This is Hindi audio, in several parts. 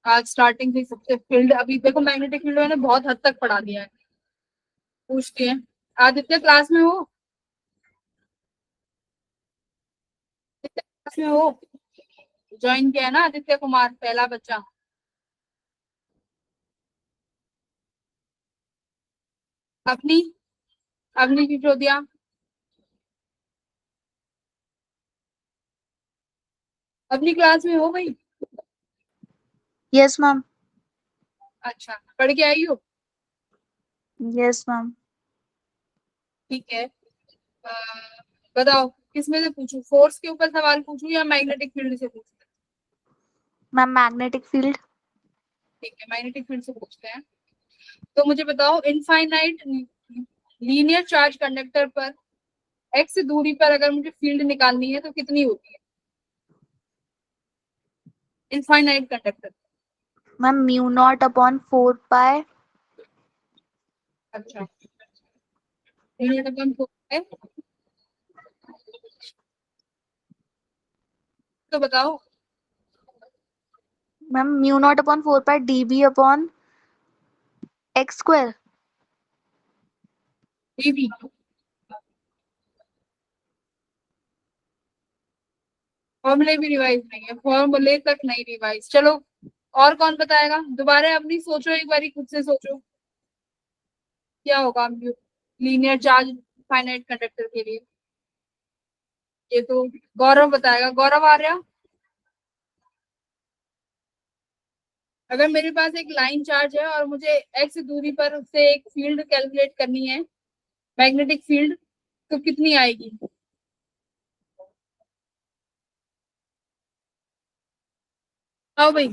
आज स्टार्टिंग से सबसे फील्ड, अभी देखो मैग्नेटिक फील्ड मैंने बहुत हद तक पढ़ा दिया है। पूछती है, आदित्य क्लास में हो? आदित्य क्लास में हो? ज्वाइन किया है ना आदित्य कुमार, पहला बच्चा। अपनी अपनी सिसोदिया। अपनी क्लास में हो भाई? Yes ma'am. अच्छा, पढ़ के आई हो? Yes ma'am. ठीक है। अ, बताओ किस में से पूछूं, फोर्स के ऊपर सवाल पूछूं या मैग्नेटिक फील्ड से पूछूं? Ma'am magnetic field. ठीक है, मैग्नेटिक फील्ड से पूछते हैं। तो मुझे बताओ, इनफाइनाइट लीनियर चार्ज कंडक्टर पर एक्स दूरी पर अगर मुझे फील्ड निकालनी है तो कितनी होती है? Infinite conductor. Ma'am mu naught upon 4 pi. अच्छा, यूनिट अपन है, तो बताओ। Ma'am mu naught upon 4 pi DB upon X square. DV. फॉर्मूले भी रिवाइज नहीं है, फॉर्मूले तक नहीं रिवाइज। चलो, और कौन बताएगा दोबारा? अपनी सोचो, एक बारी खुद से सोचो क्या होगा लीनियर चार्ज फाइनाइट कंडक्टर के लिए। ये तो गौरव बताएगा, गौरव आर्या। अगर मेरे पास एक लाइन चार्ज है और मुझे एक्स दूरी पर उससे एक फील्ड कैलकुलेट करनी है, मैग्नेटिक फील्ड, तो कितनी आएगी? आओ भाई।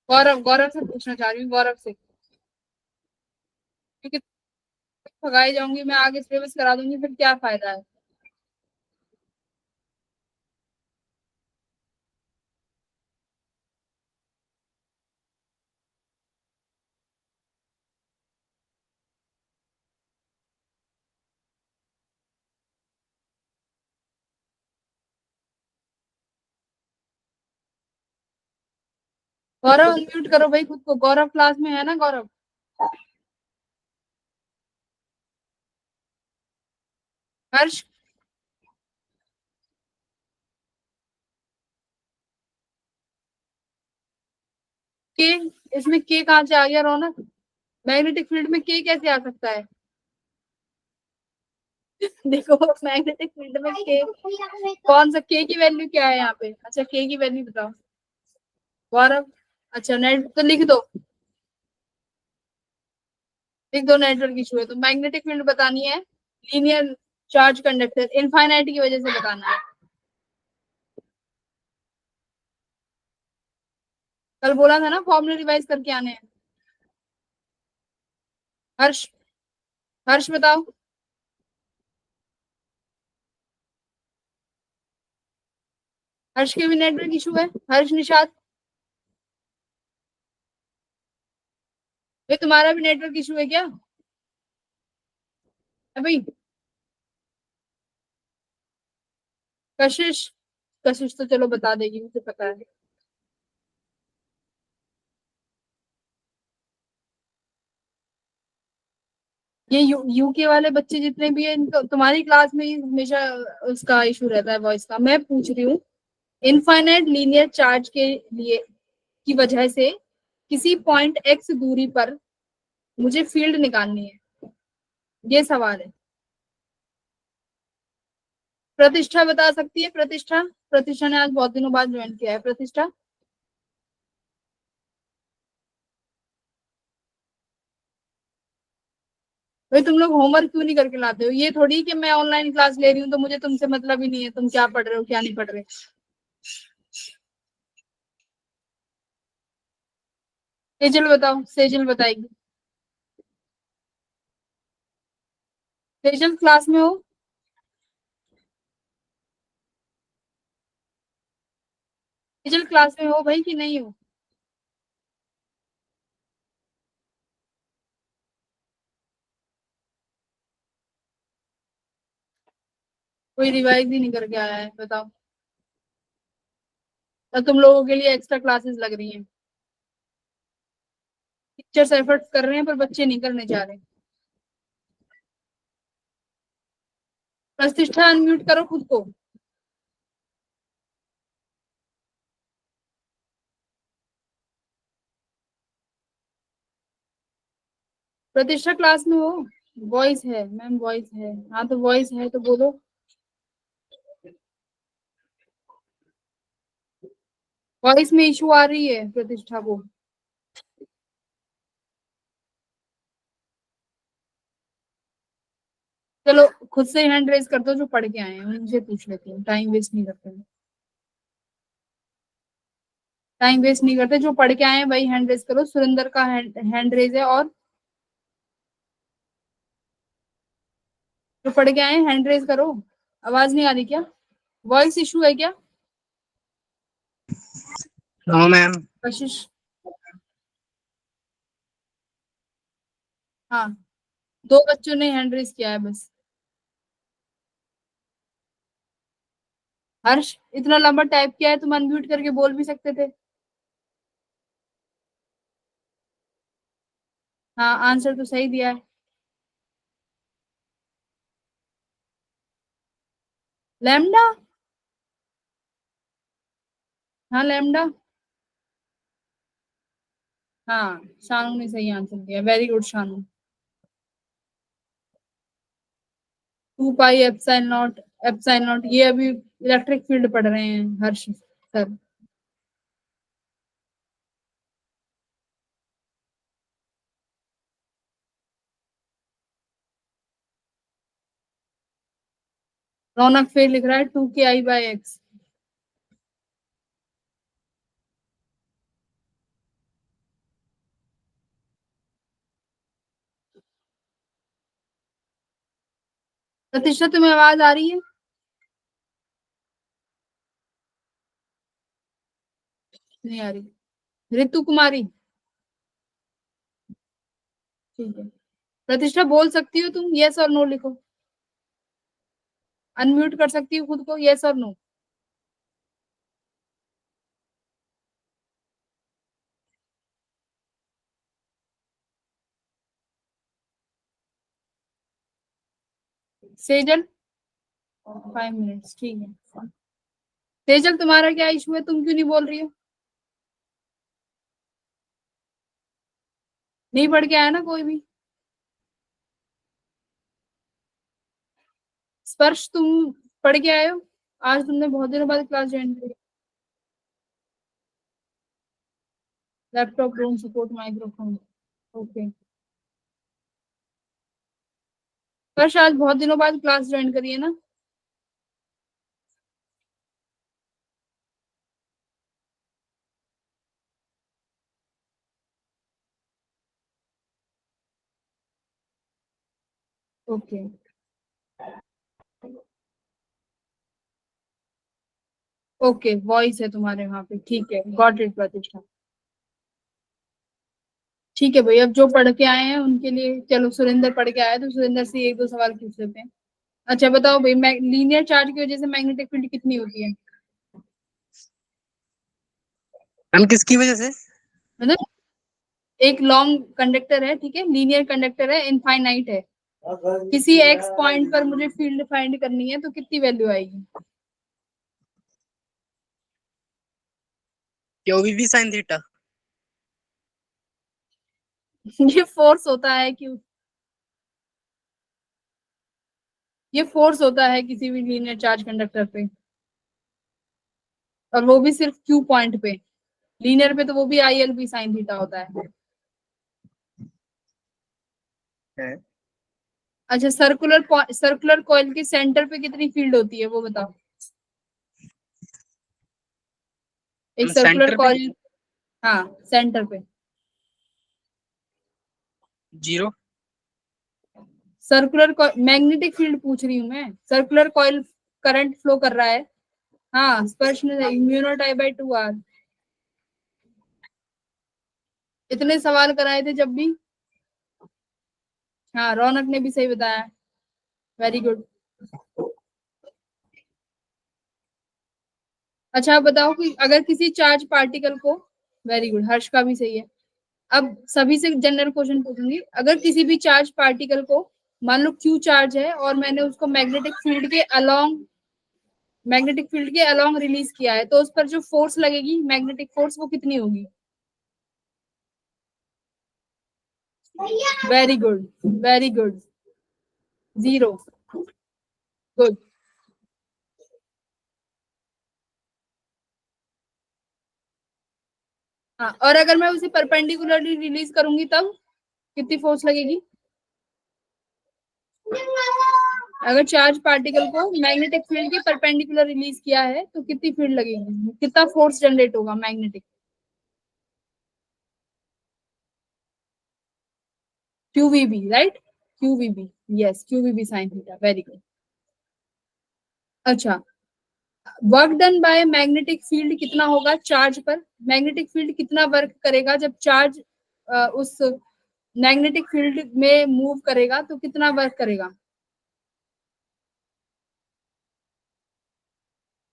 गौरव, गौरव से पूछना चाह रही हूँ, गौरव से, क्योंकि भगाई जाऊंगी मैं, आगे सिलेबस करा दूंगी, फिर क्या फायदा है? गौरव अनम्यूट करो भाई खुद को, गौरव क्लास में है ना गौरव? हर्ष, के, इसमें के कहाँ से आ गया रौनक? मैग्नेटिक फील्ड में के कैसे आ सकता है? देखो, मैग्नेटिक फील्ड में के, कौन सा के की वैल्यू क्या है यहाँ पे? अच्छा, के की वैल्यू बताओ गौरव। अच्छा, नेट तो लिख दो, लिख दो नेटवर्क इशू है तो। मैग्नेटिक फील्ड बतानी है, लीनियर चार्ज कंडक्टर इनफाइनाइट की वजह से बताना है। कल बोला था ना फॉर्मूला रिवाइज करके आने हैं। हर्ष, हर्ष बताओ। हर्ष के भी नेटवर्क इशू है, हर्ष निषाद। भाई तुम्हारा भी नेटवर्क इशू है क्या? है भाई? कशिश, कशिश तो चलो बता देगी, मुझे पता है। ये यूके वाले बच्चे जितने भी हैं, इनको तुम्हारी क्लास में ही हमेशा उसका इशू रहता है, वॉइस का। मैं पूछ रही हूँ, इनफाइनाइट लीनियर चार्ज के लिए की वजह से किसी पॉइंट एक्स दूरी पर मुझे फील्ड निकालनी है, ये सवाल है। प्रतिष्ठा बता सकती है? प्रतिष्ठा, प्रतिष्ठा ने आज बहुत दिनों बाद ज्वाइन किया है। प्रतिष्ठा, भाई तुम लोग होमवर्क क्यों नहीं करके लाते हो? ये थोड़ी कि मैं ऑनलाइन क्लास ले रही हूँ तो मुझे तुमसे मतलब ही नहीं है तुम क्या पढ़ रहे हो क्या नहीं पढ़ रहे। सेजल बताओ, सेजल बताएगी। सेजल क्लास में हो? मिडिल क्लास में हो भाई कि नहीं हो? कोई रिवाइज ही नहीं करके आया है, बताओ। तो तुम लोगों के लिए एक्स्ट्रा क्लासेस लग रही हैं। टीचर्स एफर्ट्स कर रहे हैं पर बच्चे नहीं करने जा रहे। प्रतिष्ठा अनम्यूट करो खुद को। प्रतिष्ठा क्लास में हो? वॉइस है मैम, वॉइस है। हाँ तो वॉइस है तो बोलो। वॉइस में इशू आ रही है प्रतिष्ठा को। चलो खुद से हैंड रेज कर दो जो पढ़ के आए हैं, उनसे पूछ लेती हूँ, टाइम वेस्ट नहीं करते। टाइम वेस्ट नहीं करते, जो पढ़ के आए हैं वही हैंड रेज करो। सुरेंद्र का हैंड रेज है, और जो पढ़ के आए हैं हैंड रेज करो। आवाज नहीं आ रही क्या? वॉइस इशू है क्या? No ma'am. कशिश। हाँ, दो बच्चों ने हैंड रेज किया है बस। हर्ष, इतना लंबा टाइप किया है, तुम अनम्यूट करके बोल भी सकते थे। हाँ, आंसर तो सही दिया है। लैम्डा। हाँ लैम्डा। हाँ, शानू ने सही आंसर दिया, very good Shanu. 2 pi epsilon naught. Epsilon naught, ये अभी इलेक्ट्रिक फील्ड पढ़ रहे हैं हर्ष सर। रौनक फिर लिख रहा है 2 KI/X। प्रतिष्ठा तुम्हें आवाज आ रही है? नहीं आ रही। ऋतु कुमारी। ठीक है। प्रतिष्ठा बोल सकती हो तुम, यस और नो लिखो। अनम्यूट कर सकती हो खुद को, यस और नो। सेजल। 5 मिनट्स, ठीक है। सेजल, तुम्हारा क्या इशू है, तुम क्यों नहीं बोल रही हो? नहीं पढ़ के आया ना कोई भी? स्पर्श, तुम पढ़ के आए हो? आज तुमने बहुत दिनों बाद क्लास ज्वाइन करी। Laptop room support microphone. Okay. स्पर्श, आज बहुत दिनों बाद क्लास ज्वाइन करी है ना? ओके। ओके, वॉइस है तुम्हारे वहां पे, ठीक है, गॉट इट प्रतिष्ठा। ठीक है भाई, अब जो पढ़ के आए हैं उनके लिए, चलो सुरेंद्र पढ़ के आया तो सुरेंद्र से एक दो सवाल पूछ लेते हैं। अच्छा बताओ भाई, लीनियर चार्ज की वजह से मैग्नेटिक फील्ड कितनी होती है? मैम किसकी वजह से? मतलब एक लॉन्ग कंडक्टर है, ठीक है, लीनियर कंडक्टर है, इनफाइनाइट है। किसी एक्स पॉइंट पर मुझे फील्ड फाइंड करनी है, तो कितनी वैल्यू आएगी? क्यों भी साइन थीटा। ये फोर्स होता है कि, ये फोर्स होता है किसी भी लीनियर चार्ज कंडक्टर पे, और वो भी सिर्फ क्यू पॉइंट पे। लीनियर पे तो वो भी ILB साइन थीटा होता है। है अच्छा, सर्कुलर कॉइल के सेंटर पे कितनी फील्ड होती है वो बताओ। एक हम सर्कुलर सेंटर पे कॉइल। हाँ, सेंटर पे। 0। सर्कुलर मैग्नेटिक फील्ड पूछ रही हूँ मैं, सर्कुलर कॉइल करंट फ्लो कर रहा है, हाँ स्पर्श में इम्यूनोटाइप बाय 2R। इतने सवाल कराए थे जब भी। हाँ रौनक ने भी सही बताया। Very good. अच्छा आप बताओ कि अगर किसी चार्ज पार्टिकल को, वेरी गुड, हर्ष का भी सही है। अब सभी से जनरल क्वेश्चन पूछूंगी। अगर किसी भी चार्ज पार्टिकल को, मान लो क्यू चार्ज है और मैंने उसको मैग्नेटिक फील्ड के अलोंग रिलीज किया है, तो उस पर जो फोर्स लगेगी, मैग्नेटिक फोर्स, वो कितनी होगी? Very good, very good, 0। Good. हाँ और अगर मैं उसे परपेंडिकुलरली रिलीज करूंगी तब कितनी फोर्स लगेगी? अगर चार्ज पार्टिकल को मैग्नेटिक फील्ड के परपेंडिकुलर रिलीज किया है तो कितनी फील्ड लगेगी, कितना फोर्स जनरेट होगा magnetic? QVB, right? QVB, yes, QVB sine theta, very good. अच्छा, work done by magnetic field कितना होगा चार्ज पर? मैग्नेटिक फील्ड कितना वर्क करेगा जब चार्ज उस मैग्नेटिक फील्ड में मूव करेगा, तो कितना वर्क करेगा?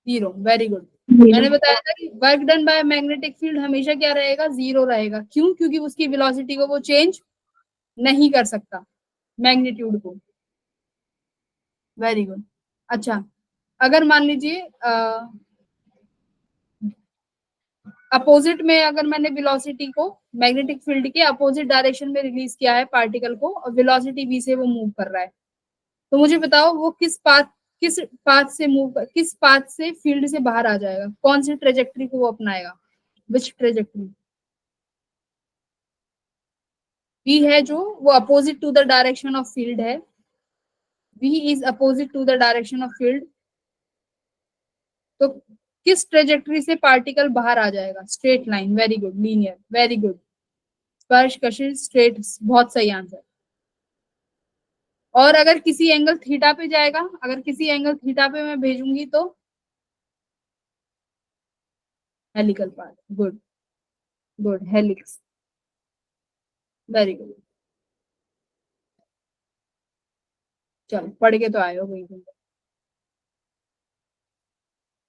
0, वेरी गुड। मैंने बताया था कि work done by magnetic field हमेशा क्या रहेगा? 0 रहेगा। क्यों? क्योंकि उसकी वेलोसिटी को वो चेंज नहीं कर सकता, मैग्नीट्यूड को। Very good. अच्छा, अगर मान लीजिए अपोजिट में, अगर मैंने वेलोसिटी को मैग्नेटिक फील्ड के अपोजिट डायरेक्शन में रिलीज किया है पार्टिकल को, और वेलोसिटी v से वो मूव कर रहा है, तो मुझे बताओ वो किस पाथ से फील्ड से बाहर आ जाएगा, कौन सी ट्रेजेक्टरी को वो अपनाएगा? विच ट्रेजेक्टरी? v है जो, वो opposite to the direction of field है। v is opposite to the direction of field. तो किस ट्रेजेक्टरी से पार्टिकल बाहर आ जाएगा? Straight line, very good, linear, very good. Sparsh Kashish straight, बहुत सही आंसर। और अगर किसी एंगल थीटा पे जाएगा, अगर किसी एंगल थीटा पे मैं भेजूंगी तो helical path, good, good, helix, very good. चलो पढ़ के तो आए हो भाई तुम।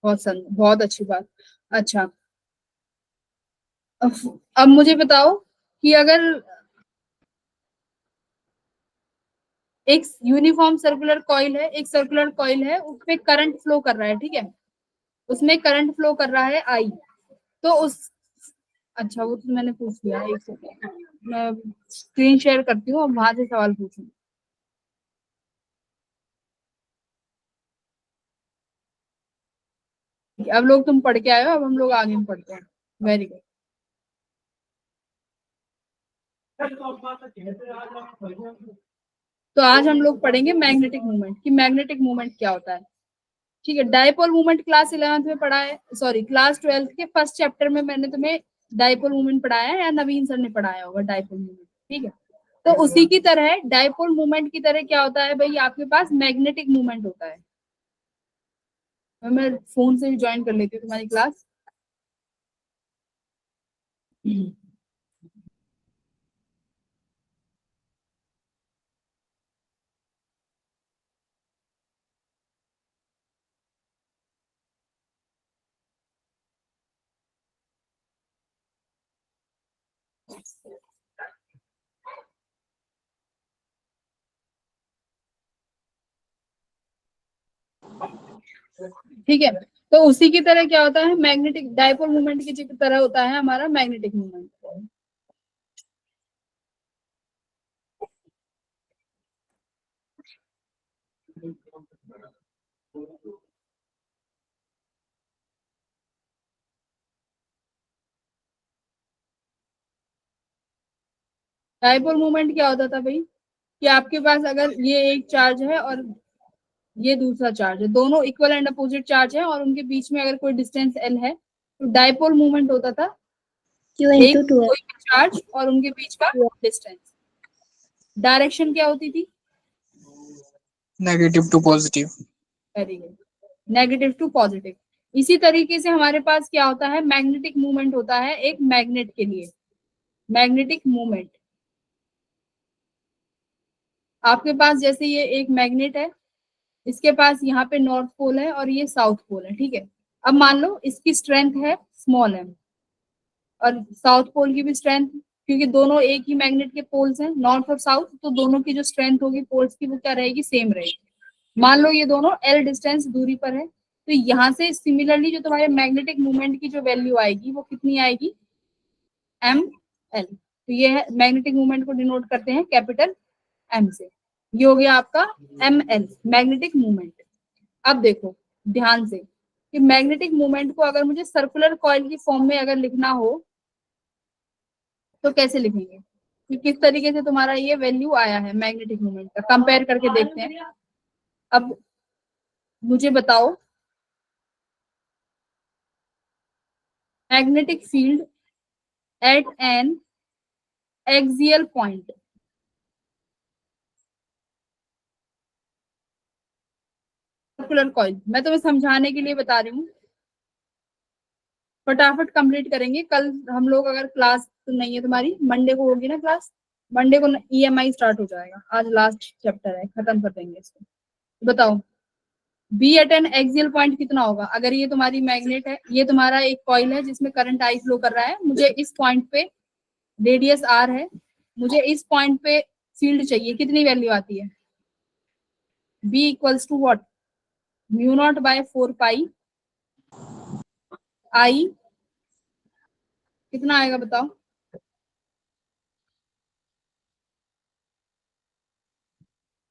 बहुत अच्छी बात। अच्छा, अब मुझे बताओ कि अगर एक यूनिफॉर्म सर्कुलर कॉइल है, एक सर्कुलर कॉइल है, उसपे करंट फ्लो कर रहा है, ठीक है, उसमें करंट फ्लो कर रहा है आई, तो उस, अच्छा वो तो मैंने पूछ लिया, एक सेकंड मैं स्क्रीन शेयर करती हूँ और वहां से सवाल पूछूंगी। अब लोग तुम पढ़ के आए हो, अब हम लोग आगे पढ़ते हैं। Very good. तो आज हम लोग पढ़ेंगे मैग्नेटिक मूवमेंट, कि मैग्नेटिक मूवमेंट क्या होता है। ठीक है, डायपोल मूवमेंट क्लास 11th में पढ़ा है, सॉरी क्लास 12th के फर्स्ट चैप्टर में मैंने तुम्हें डायपोल मूवमेंट पढ़ाया है, या नवीन सर ने पढ़ाया होगा डायपोल मूवमेंट, ठीक है। तो उसी की तरह डायपोल मूवमेंट की तरह क्या होता है भाई, आपके पास मैग्नेटिक मूवमेंट होता है। मैं फोन से भी ज्वाइन कर लेती हूँ तुम्हारी क्लास। ठीक है, तो उसी की तरह क्या होता है, मैग्नेटिक डायपोल मूवमेंट की तरह होता है हमारा मैग्नेटिक मूवमेंट। डायपोल मूवमेंट क्या होता था भाई, कि आपके पास अगर ये एक चार्ज है और ये दूसरा चार्ज है, दोनों इक्वल एंड अपोजिट चार्ज है, और उनके बीच में अगर कोई डिस्टेंस एल है, तो डायपोल मूवमेंट होता था एक कोई चार्ज और उनके बीच का डिस्टेंस। डायरेक्शन क्या होती थी? Negative to positive. Very good, negative to positive. इसी तरीके से हमारे पास क्या होता है, मैग्नेटिक मूवमेंट होता है एक मैग्नेट के लिए। मैग्नेटिक मूवमेंट, आपके पास जैसे ये एक मैग्नेट है, इसके पास यहाँ पे नॉर्थ पोल है और ये साउथ पोल है, ठीक है। अब मान लो इसकी स्ट्रेंथ है स्मॉल एम और साउथ पोल की भी स्ट्रेंथ, क्योंकि दोनों एक ही मैग्नेट के पोल्स हैं, नॉर्थ और साउथ, तो दोनों की जो स्ट्रेंथ होगी पोल्स की वो क्या रहेगी, सेम रहेगी। मान लो ये दोनों एल डिस्टेंस दूरी पर है, तो यहाँ से सिमिलरली जो तुम्हारे मैग्नेटिक मूवमेंट की जो वैल्यू आएगी वो कितनी आएगी, एम एल। तो ये है मैग्नेटिक मूवमेंट को डिनोट करते हैं कैपिटल एम से। ये हो गया आपका एम एल, मैग्नेटिक मूवमेंट। अब देखो ध्यान से कि मैग्नेटिक मूवमेंट को अगर मुझे सर्कुलर कॉइल की फॉर्म में अगर लिखना हो तो कैसे लिखेंगे, कि किस तरीके से तुम्हारा ये वैल्यू आया है मैग्नेटिक मूवमेंट का, कंपेयर करके देखते हैं। अब मुझे बताओ, magnetic field at an axial point, circular coil, मैं तुम्हें समझाने के लिए बता रही हूँ, फटाफट कंप्लीट करेंगे। कल हम लोग अगर क्लास तो नहीं है तुम्हारी, मंडे को होगी ना क्लास, मंडे को ईएमआई स्टार्ट हो जाएगा, आज लास्ट चैप्टर है, खत्म कर देंगे इसको। बताओ B at an axial point कितना होगा, अगर ये तुम्हारी मैग्नेट है, ये तुम्हारा एक कॉइल है जिसमें करंट आई फ्लो कर रहा है, मुझे इस पॉइंट पे रेडियस आर है, मुझे इस पॉइंट पे फील्ड चाहिए, कितनी वैल्यू आती है, B equals to what, mu naught by 4 pi I, कितना आएगा बताओ,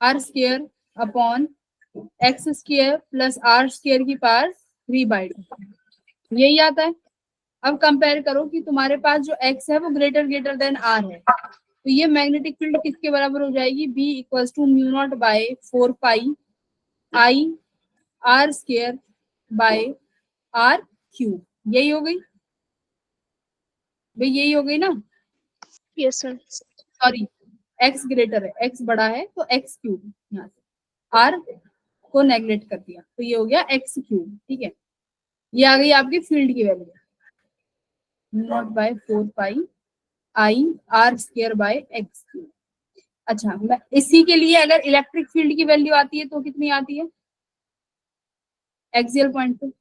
R square upon X square plus R square की पावर 3/2, यही आता है। अब कंपेयर करो कि तुम्हारे पास जो x है वो ग्रेटर देन r है, तो ये मैग्नेटिक फील्ड किसके बराबर हो जाएगी, b equals to mu naught by 4 pi I R square by R cube, यही हो गई भाई, यही हो गई ना, yes sir. Sorry x greater है, x बड़ा है तो x क्यूब, यहाँ से r को नेग्लेक्ट कर दिया तो ये हो गया x क्यूब, ठीक है। ये आ गई आपकी फील्ड की value, naught by 4 pi I R square by X. अच्छा, इसी के लिए अगर इलेक्ट्रिक फील्ड की वैल्यू आती है तो कितनी आती है, एक्सियल पॉइंट पे,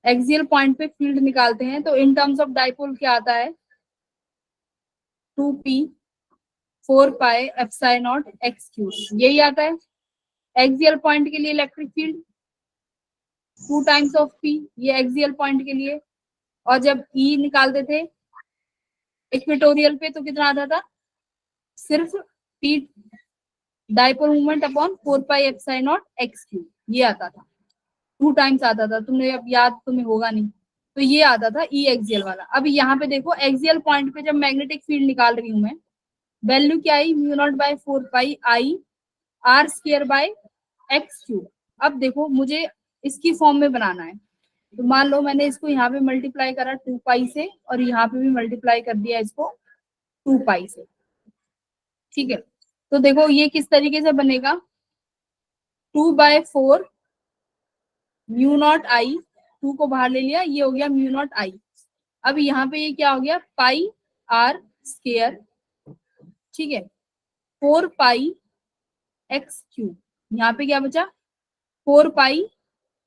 एक्सियल पॉइंट पे फील्ड निकालते हैं तो इन टर्म्स ऑफ डाइपोल क्या आता है, 2p 4 pi epsilon not x cube, यही आता है। एक्सियल पॉइंट के लिए electric field 2 times of p, ये एक्सियल पॉइंट के लिए। और जब E निकालते थे इक्वेटोरियल पे तो कितना आता था, सिर्फ p dipole movement upon 4 pi epsilon not x cube, ये आता था, 2 टाइम्स आता था, तुमने अब याद तुम्हें होगा नहीं, तो ये आता था ई एक्सियल वाला। अब यहाँ पे देखो एक्सियल पॉइंट पे जब मैग्नेटिक फील्ड निकाल रही हूँ मैं, वैल्यू क्या आई, mu naught by 4 pi I R square by x cube. अब देखो मुझे इसकी फॉर्म में बनाना है, तो मान लो मैंने इसको यहाँ पे मल्टीप्लाई करा 2 पाई से और यहाँ पे भी मल्टीप्लाई कर दिया इसको 2 पाई से, ठीक है। तो देखो ये किस तरीके से बनेगा, 2/4 म्यू नॉट आई, 2 को बाहर ले लिया, ये हो गया म्यू नॉट आई। अब यहाँ पे ये क्या हो गया, पाई आर स्क्वायर, ठीक है, 4 पाई एक्स क्यूब, यहाँ पे क्या बचा, 4 पाई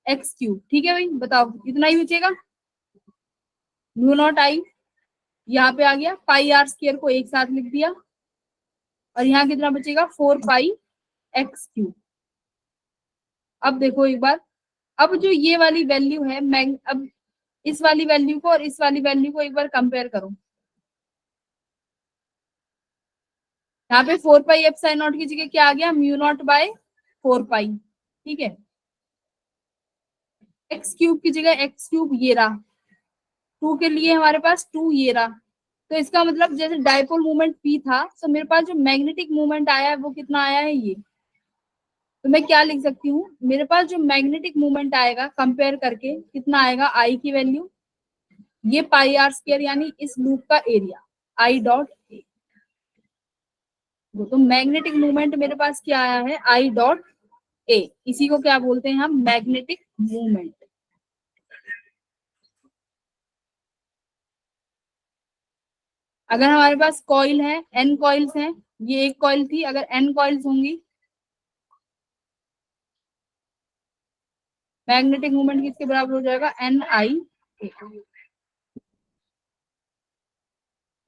एक्स क्यूब, ठीक है भाई, बताओ इतना ही बचेगा, म्यू नॉट आई यहाँ पे आ गया, पाई आर स्क्वायर को एक साथ लिख दिया और यहाँ कितना बचेगा, 4 पाई एक्स क्यूब। अब देखो एक बार, अब जो ये वाली वैल्यू है, अब इस वाली वैल्यू को और इस वाली वैल्यू को एक बार कंपेयर करो, यहाँ पे 4 पाई एप्सिलॉन नॉट की जगह क्या आ गया, म्यू नॉट बाय 4 पाई, ठीक है, एक्स क्यूब की जगह एक्स क्यूब ये रहा, 2 के लिए हमारे पास 2 ये रहा, तो इसका मतलब जैसे डाइपोल मूवमेंट p था, तो मेरे पास जो मैग्नेटिक मूवमेंट आया है वो कितना आया है, ये। तो मैं क्या लिख सकती हूँ, मेरे पास जो मैग्नेटिक मूवमेंट आएगा कंपेयर करके कितना आएगा, आई की वैल्यू, ये पाई आर स्क्वायर यानी इस लूप का एरिया, आई डॉट ए। तो मैग्नेटिक मूवमेंट मेरे पास क्या आया है, आई डॉट ए, इसी को क्या बोलते हैं हम, मैग्नेटिक मूवमेंट। अगर हमारे पास कॉइल है, एन कॉइल्स हैं, ये एक कॉइल थी, अगर एन कॉइल्स होंगी, मैग्नेटिक मूवमेंट किसके बराबर हो जाएगा, एन आई।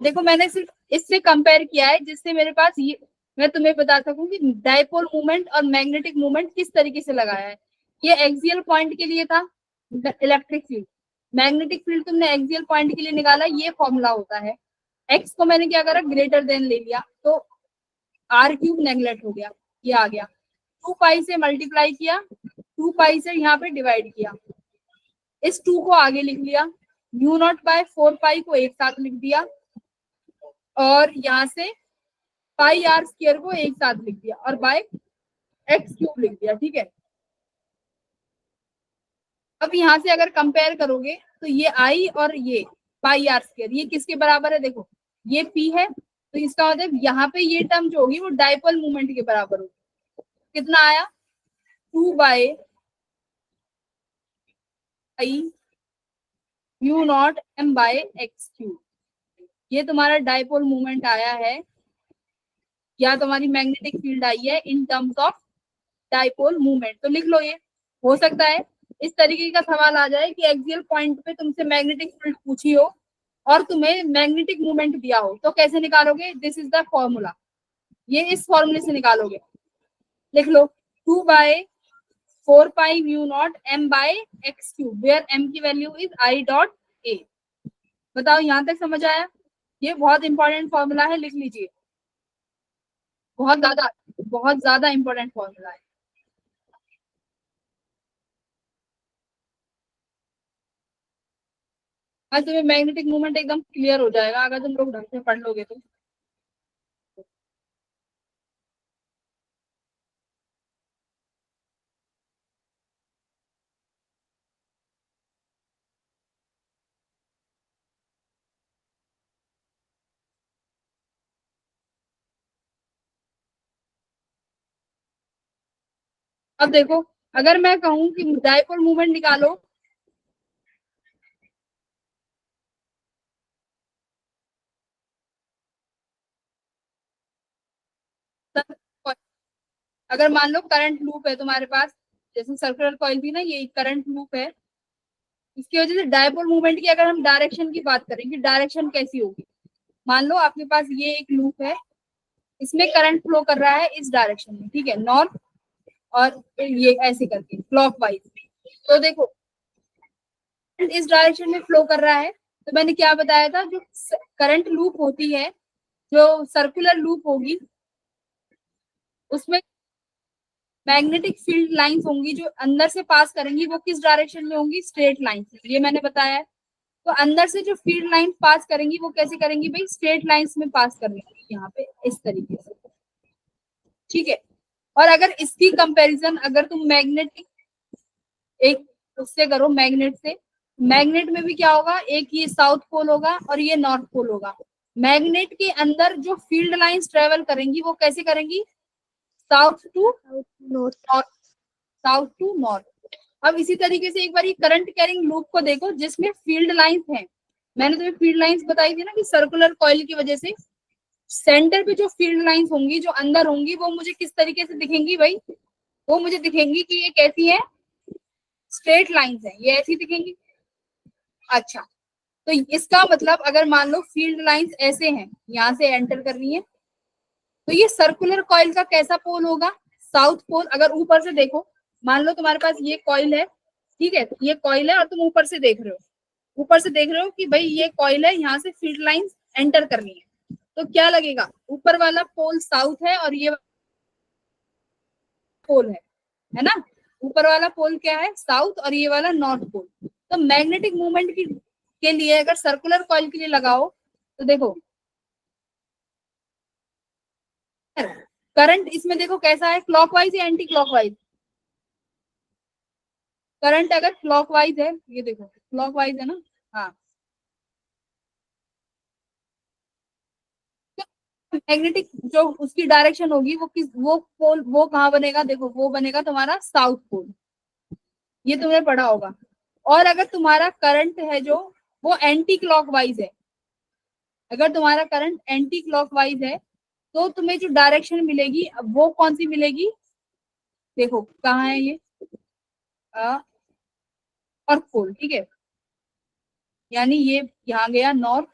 देखो मैंने सिर्फ इससे कंपेयर किया है जिससे मेरे पास ये मैं तुम्हें बता सकूं कि डायपोल मूवमेंट और मैग्नेटिक मूवमेंट किस तरीके से लगाया है। ये एक्सियल पॉइंट के लिए था इलेक्ट्रिक फील्ड, मैग्नेटिक फील्ड तुमने एक्सियल पॉइंट के लिए निकाला, ये फॉर्मूला होता है। एक्स को मैंने क्या करा, ग्रेटर देन ले लिया, तो आर क्यूब नेग्लेक्ट हो गया, ये आ गया। 2 पाई से मल्टीप्लाई किया, 2 पाई से यहाँ पे डिवाइड किया, इस 2 को आगे लिख लिया, u0/4 पाई को एक साथ लिख दिया, और यहाँ से पाई आर स्क्वायर को एक साथ लिख दिया, और बाय एक्स क्यूब लिख दिया। ठीक है, अब यहाँ से अगर कंपेयर करोगे तो ये आई और ये पाई आर स्क्वायर, ये किसके बराबर है, देखो ये पी है, तो इसका मतलब यहाँ पे ये टर्म जो होगी वो डायपोल मूवमेंट के बराबर होगी। कितना आया, 2/आई u0m/x3, ये तुम्हारा डायपोल मूवमेंट आया है, या तुम्हारी मैग्नेटिक फील्ड आई है in terms of dipole movement. तो लिख लो, ये हो सकता है इस तरीके का सवाल आ जाए कि एक्सियल पॉइंट पे तुमसे मैग्नेटिक फील्ड पूछी हो और तुम्हें मैग्नेटिक मूवमेंट दिया हो, तो कैसे निकालोगे, दिस इज द फॉर्मूला, ये इस फॉर्मूले से निकालोगे। लिख लो 2/4 पाई u0m/x3 वेयर m की वैल्यू इज I.A। बताओ यहाँ तक समझ आया, ये बहुत इंपॉर्टेंट फॉर्मूला है, लिख लीजिए, बहुत ज्यादा इंपॉर्टेंट फॉर्मूला है। आज तुम्हें मैग्नेटिक मूवमेंट एकदम क्लियर हो जाएगा अगर तुम लोग ढंग से पढ़ लोगे तो। अब देखो, अगर मैं कहूँ कि डायपोल मूवमेंट निकालो, अगर मान लो करंट लूप है तुम्हारे पास, जैसे सर्कुलर कॉइल थी ना, ये करंट लूप है, इसकी वजह से डायपोल मूवमेंट की अगर हम डायरेक्शन की बात करें कि डायरेक्शन कैसी होगी, मान लो आपके पास ये एक लूप है, इसमें करंट फ्लो कर रहा है इस डायरेक्शन में, ठीक है, नॉर्थ, और ये ऐसे करके क्लॉकवाइज। तो देखो इस डायरेक्शन में फ्लो कर रहा है, तो मैंने क्या बताया था, जो करंट लूप होती है, जो सर्कुलर लूप होगी, उसमें मैग्नेटिक फील्ड लाइंस होंगी जो अंदर से पास करेंगी, वो किस डायरेक्शन में होंगी, स्ट्रेट लाइन से, ये मैंने बताया है। तो अंदर से जो फील्ड लाइन पास करेंगी वो कैसे करेंगी भाई, स्ट्रेट लाइंस में पास करेंगी, यहाँ पे इस तरीके से। ठीक है, और अगर इसकी कंपैरिजन अगर तुम मैग्नेटिक एक उससे करो, मैग्नेट से, मैग्नेट में भी क्या होगा, एक ये साउथ पोल होगा और ये नॉर्थ पोल होगा। मैग्नेट के अंदर जो फील्ड लाइंस ट्रेवल करेंगी वो कैसे करेंगी, south to north. South to north. अब इसी तरीके से एक बार ये करंट कैरिंग लूप को देखो जिसमें फील्ड लाइंस हैं, मैंने तुम्हें फील्ड लाइंस बताई थी ना कि सर्कुलर कॉइल की वजह से सेंटर पे जो फील्ड लाइंस होंगी जो अंदर होंगी वो मुझे किस तरीके से दिखेंगी भाई, वो मुझे दिखेंगी कि ये कैसी है, स्ट्रेट लाइंस है, ये ऐसी दिखेंगी। अच्छा, तो इसका मतलब अगर मान लो फील्ड लाइंस ऐसे हैं, यहाँ से एंटर कर रही है, तो ये सर्कुलर कॉइल का कैसा पोल होगा, साउथ पोल। अगर ऊपर से देखो, मान लो तुम्हारे पास ये कॉइल है, ठीक है, ये कॉइल है और तुम ऊपर से देख रहे हो, ऊपर से देख रहे हो कि भाई ये कॉइल है, यहाँ से फील्ड लाइंस एंटर करनी है, तो क्या लगेगा, ऊपर वाला पोल साउथ है और ये पोल है ना, ऊपर वाला पोल क्या है, साउथ, और ये वाला नॉर्थ पोल। तो मैग्नेटिक मूवमेंट के लिए अगर सर्कुलर कॉइल के लिए लगाओ तो देखो करंट इसमें देखो कैसा है, क्लॉकवाइज या एंटी क्लॉकवाइज, करंट अगर क्लॉकवाइज है, ये देखो क्लॉकवाइज है ना, हाँ, मैग्नेटिक जो उसकी डायरेक्शन होगी वो किस, वो पोल वो कहाँ बनेगा, देखो वो बनेगा तुम्हारा साउथ पोल, ये तुमने पढ़ा होगा। और अगर तुम्हारा करंट है जो वो एंटी क्लॉकवाइज है, अगर तुम्हारा करंट एंटी क्लॉकवाइज है तो तुम्हें जो डायरेक्शन मिलेगी अब वो कौन सी मिलेगी, देखो कहाँ है ये, नॉर्थ पोल, ठीक है, यानी ये यहाँ गया नॉर्थ,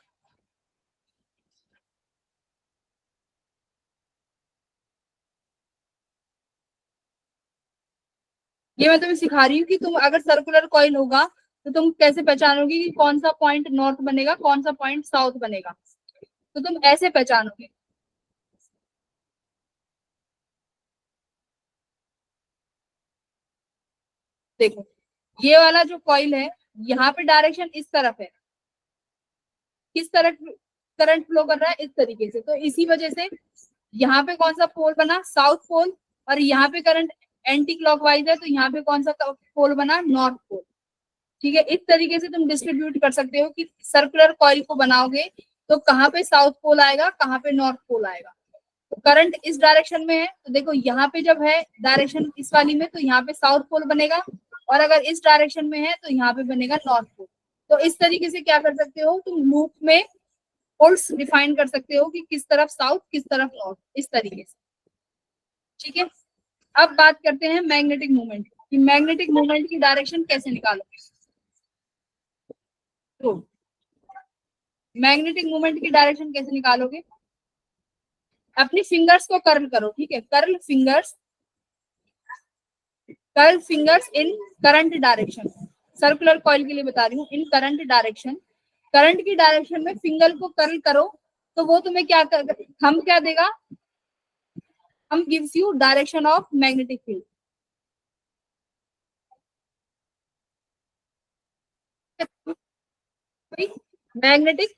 ये मैं तुम्हें सिखा रही हूँ कि तुम अगर सर्कुलर कॉइल होगा तो तुम कैसे पहचानोगे कि कौन सा पॉइंट नॉर्थ बनेगा कौन सा पॉइंट साउथ बनेगा, तो तुम ऐसे पहचानोगे। देखो ये वाला जो कॉइल है यहाँ पे डायरेक्शन इस तरफ है, किस तरफ करंट फ्लो कर रहा है, इस तरीके से, तो इसी वजह से यहाँ पे कौन सा पोल बना, साउथ पोल, और यहाँ पे करंट एंटी क्लॉकवाइज है तो यहाँ पे कौन सा पोल बना, नॉर्थ पोल। ठीक है, इस तरीके से तुम डिस्ट्रीब्यूट कर सकते हो कि सर्कुलर कॉइल को बनाओगे तो कहाँ पे साउथ पोल आएगा कहाँ पे नॉर्थ पोल आएगा। तो करंट इस डायरेक्शन में है तो देखो यहाँ पे जब है डायरेक्शन इस वाली में तो यहाँ पे साउथ पोल बनेगा, और अगर इस डायरेक्शन में है तो यहाँ पे बनेगा नॉर्थ पोल। तो इस तरीके से क्या कर सकते हो तुम लूप में पोल्स डिफाइन कर सकते हो कि किस तरफ साउथ किस तरफ नॉर्थ, इस तरीके से। ठीक है, अब बात करते हैं मैग्नेटिक मूवमेंट कि मैग्नेटिक मूवमेंट की डायरेक्शन कैसे निकालोगे। तो मैग्नेटिक मूवमेंट की डायरेक्शन कैसे निकालोगे, अपनी फिंगर्स को कर्ल करो, ठीक है, curl fingers in current direction, circular coil के लिए बता रही हूँ, इन करंट डायरेक्शन, करंट की डायरेक्शन में फिंगर को कर्ल करो तो वो तुम्हें क्या हम क्या देगा, हम gives you direction of magnetic field. Magnetic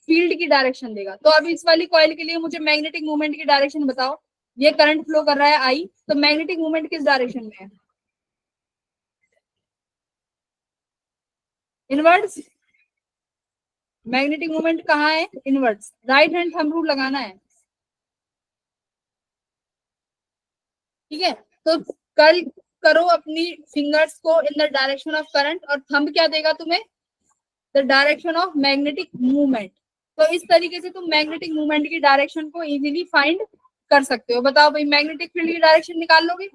field की डायरेक्शन देगा। तो अब इस वाली कॉइल के लिए मुझे मैग्नेटिक मूवमेंट की डायरेक्शन बताओ, ये करंट फ्लो कर रहा है आई, तो मैग्नेटिक मूवमेंट किस डायरेक्शन में है, इनवर्ड्स। मैग्नेटिक मूवमेंट कहाँ है, inwards, right hand thumb rule लगाना है। ठीक है, तो कर्ल करो अपनी फिंगर्स को in the direction of current, और थंब क्या देगा तुम्हें, the direction of magnetic movement. तो इस तरीके से तुम मैग्नेटिक मूवमेंट की डायरेक्शन को इजीली फाइंड कर सकते हो। बताओ भाई, मैग्नेटिक फील्ड की डायरेक्शन निकाल लोगे,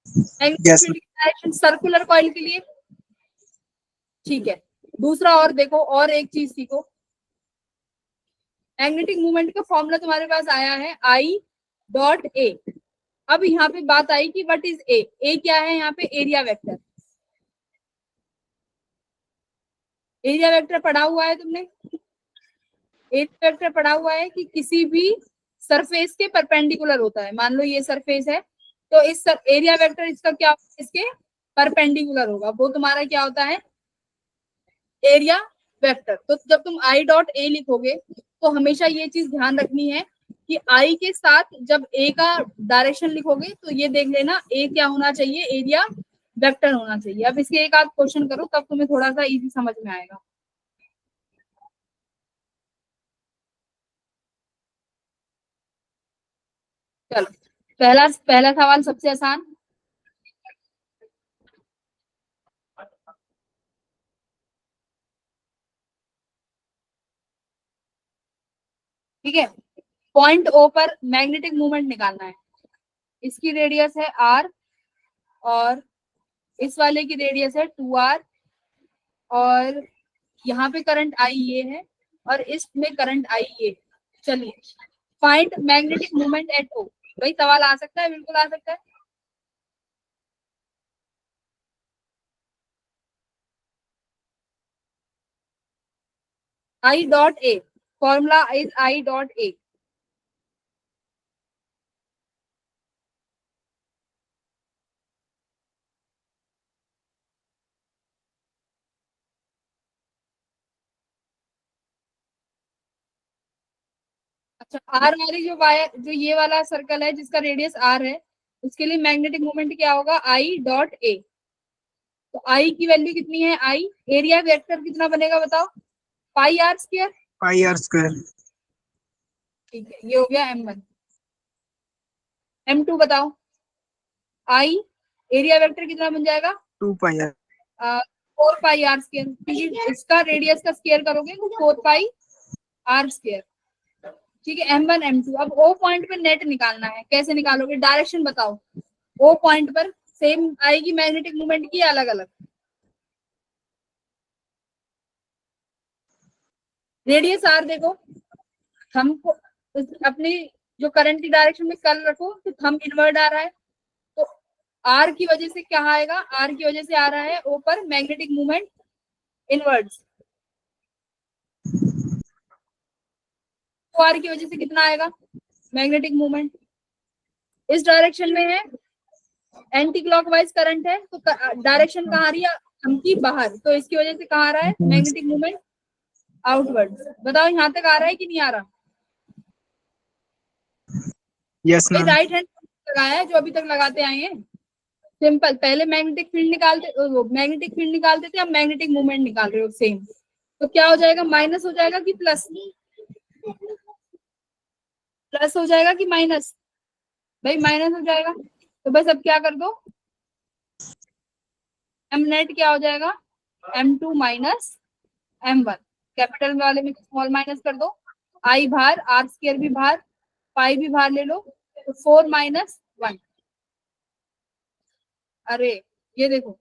मैग्नेटिक यस फील्ड की डायरेक्शन सर्कुलर कॉइल के लिए। ठीक है, दूसरा और देखो, और एक चीज सीखो, मैग्नेटिक मूवमेंट का फॉर्मूला तुम्हारे पास आया है आई डॉट ए। अब यहाँ पे बात आई कि व्हाट इज ए क्या है, यहाँ पे एरिया वेक्टर, एरिया वेक्टर पढ़ा हुआ है तुमने, एरिया वेक्टर पढ़ा हुआ है कि किसी भी सरफेस के परपेंडिकुलर होता है। मान लो ये सरफेस है तो इस एरिया वेक्टर इसका क्या होगा, इसके परपेंडिकुलर होगा, वो तुम्हारा क्या होता है, एरिया वेक्टर। तो जब तुम आई डॉट ए लिखोगे तो हमेशा ये चीज ध्यान रखनी है कि आई के साथ जब ए का डायरेक्शन लिखोगे तो ये देख लेना ए क्या होना चाहिए, एरिया वेक्टर होना चाहिए। अब इसके एक आध क्वेश्चन करो तब तुम्हें थोड़ा सा इजी समझ में आएगा। चलो, पहला पहला सवाल सबसे आसान, ठीक है, पॉइंट ओ पर मैग्नेटिक मूवमेंट निकालना है, इसकी रेडियस है आर, और इस वाले की रेडियस है 2r, और यहाँ पे करंट आई ये है, और इसमें करंट आई ये है। चलिए, फाइंड मैग्नेटिक मूवमेंट एट ओ। भाई सवाल आ सकता है, बिल्कुल आ सकता है। I dot A, formula is I dot ए। अच्छा, आर वाली जो वायर, जो ये वाला सर्कल है जिसका रेडियस आर है, उसके लिए मैग्नेटिक मूवमेंट क्या होगा, आई डॉट ए। तो आई की वैल्यू कितनी है, आई, एरिया वेक्टर कितना बनेगा बताओ, pi R square. Pi R square. ठीक है, ये हो गया M1। M2 बताओ। आई एरिया वेक्टर कितना बन जाएगा? 2 पाई r। 4 पाई r स्क्वायर, क्योंकि इसका रेडियस का स्क्वायर करोगे तो 4 पाई r स्क्वायर। ठीक है, M1 M2। अब O पॉइंट पे नेट निकालना है, कैसे निकालोगे? डायरेक्शन बताओ। O पॉइंट पर सेम आएगी मैग्नेटिक मोमेंट की, अलग अलग? रेडियस r देखो, हमको अपनी जो करंट की डायरेक्शन में कल रखो तो थंब इनवर्ड आ रहा है, तो r की वजह से क्या आएगा? r की वजह से आ रहा है O पर मैग्नेटिक मूवमेंट इनवर्ड्स। तो r की वजह से कितना आएगा मैग्नेटिक मूवमेंट? इस डायरेक्शन में है, एंटी क्लॉकवाइज करंट है, तो डायरेक्शन कहाँ आ रही है? हम की बाहर, तो इसकी वजह से कहाँ आ रहा है मैग्नेटिक मूवमेंट? आउटवर्ड। बताओ यहाँ तक आ रहा है कि नहीं आ रहा? यस भाई मैम। राइट हैंड लगाया है जो अभी तक लगाते आए हैं। सिंपल, पहले मैग्नेटिक फील्ड निकालते थे, अब मैग्नेटिक मूवमेंट निकाल रहे हो सेम। तो क्या हो जाएगा? माइनस हो जाएगा कि प्लस? प्लस हो जाएगा कि माइनस? भाई माइनस हो जाएगा। तो बस अब क्या कर दो, एम नेट क्या हो जाएगा? M2 minus M1। कैपिटल वाले में स्मॉल माइनस कर दो, आई बाहर, आर स्क्वायर भी बाहर, पाई भी बाहर ले लो, तो 4 माइनस 1। अरे ये देखो,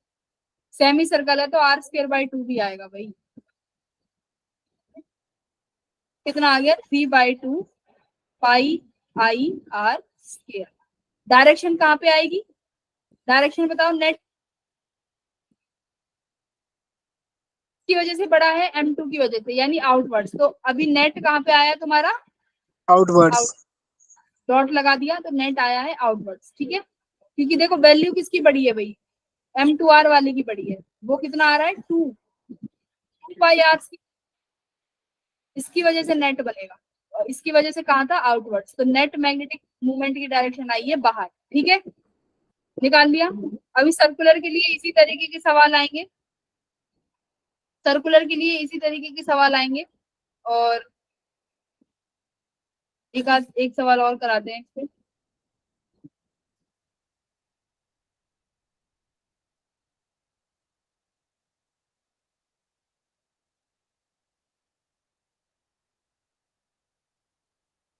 सेमी सर्कल है तो r² बाई 2 भी आएगा भाई। कितना आ गया? 3/2 पाई आई आर स्क्वायर। डायरेक्शन कहाँ पे आएगी? डायरेक्शन बताओ। नेट की वजह से बड़ा है, M2 की वजह से, यानी आउटवर्ड्स। तो अभी नेट कहाँ पे आया तुम्हारा? आउटवर्ड्स। आउट। डॉट लगा दिया तो नेट आया है आउटवर्ड्स। ठीक है, क्योंकि देखो वैल्यू किसकी बड़ी है भाई? M2R वाले की बड़ी है। वो कितना आ रहा है? 2 पाई r। इसकी वजह से नेट बनेगा, और इसकी वजह से कहाँ था? आउटवर्ड्स। तो नेट मैग्नेटिक मूवमेंट की डायरेक्शन आई है बाहर। ठीक है, निकाल लिया। अभी सर्कुलर के लिए इसी तरीके के सवाल आएंगे, सर्कुलर के लिए इसी तरीके के सवाल आएंगे। और एक सवाल और कराते हैं इससे।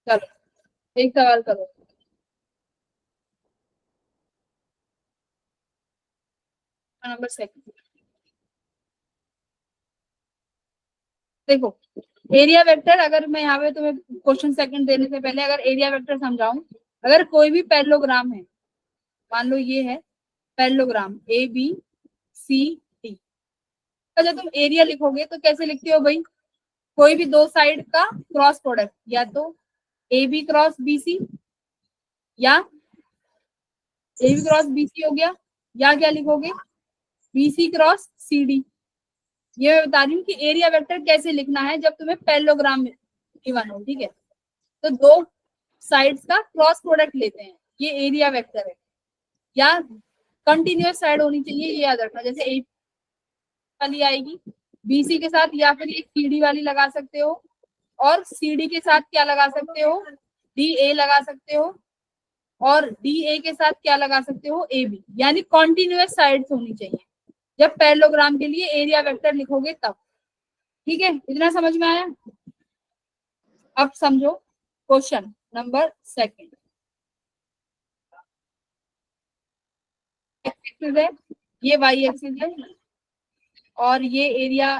चलो एक सवाल करो। नंबर सेकंड देखो, एरिया वेक्टर, अगर मैं यहाँ पे तुम्हें क्वेश्चन सेकंड देने से पहले अगर एरिया वेक्टर समझाऊं, अगर कोई भी पैरेललोग्राम है, मान लो ये है पैरेललोग्राम ABCD का, जब तुम एरिया लिखोगे तो कैसे लिखते हो भाई? कोई भी दो साइड का क्रॉस प्रोडक्ट, या तो AB क्रॉस BC, या AB क्रॉस BC हो गया, या क्या लिखोगे? BC cross CD। ये मैं बता रही हूँ कि एरिया वेक्टर कैसे लिखना है जब तुम्हें पैरेललोग्राम गिवन हो। ठीक है, तो दो साइड्स का क्रॉस प्रोडक्ट लेते हैं, ये एरिया वेक्टर है। या कंटिन्यूअस साइड होनी चाहिए, ये याद रखना। जैसे ए वाली आएगी BC के साथ, या फिर एक CD वाली लगा सकते हो, और CD के साथ क्या लगा सकते हो? DA लगा सकते हो, और DA के साथ क्या लगा सकते हो? AB। यानी कॉन्टिन्यूअस साइड्स होनी चाहिए जब पैरेललोग्राम के लिए एरिया वेक्टर लिखोगे तब। ठीक है, इतना समझ में आया? अब समझो क्वेश्चन नंबर सेकंड। एक्सिस है, ये वाई एक्सिस है, और ये एरिया,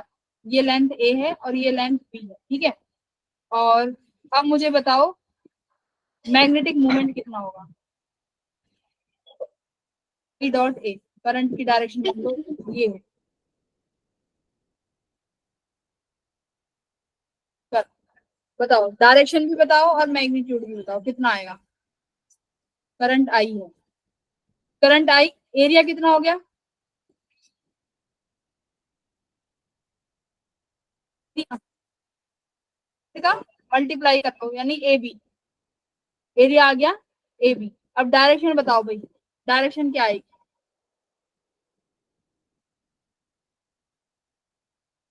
ये लेंथ A है और ये लेंथ B है। ठीक है, और अब मुझे बताओ मैग्नेटिक मोमेंट कितना होगा? E.A, करंट की डायरेक्शन ये है। चलो, बताओ, डायरेक्शन भी बताओ और मैग्नीट्यूड भी बताओ, कितना आएगा? करंट I है, करंट I, एरिया कितना हो गया? मल्टीप्लाई करो, यानी AB, एरिया आ गया AB। अब डायरेक्शन बताओ भाई, डायरेक्शन क्या आएगी?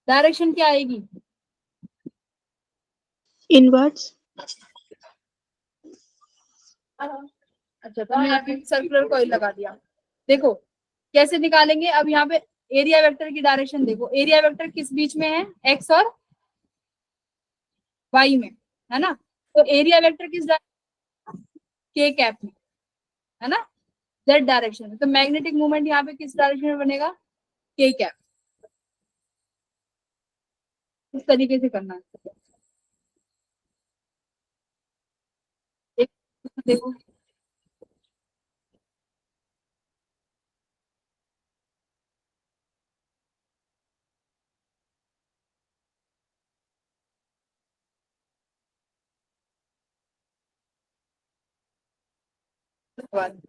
डायरेक्शन क्या आएगी? इनवर्ड्स। अच्छा, तो हमने यहाँ पे सर्कुलर कॉइल लगा दिया। देखो कैसे निकालेंगे। अब यहाँ पे एरिया वेक्टर की डायरेक्शन देखो, एरिया वेक्टर किस बीच में है, एक्स और वाई में, है ना। तो एरिया वेक्टर किस के कैप में, है ना, जेड डायरेक्शन में। तो मैग्नेटिक मूवमेंट यहाँ पे किस डायरेक्शन में बनेगा, के कैप। इस तरीके से करना है। एक देखो, बाद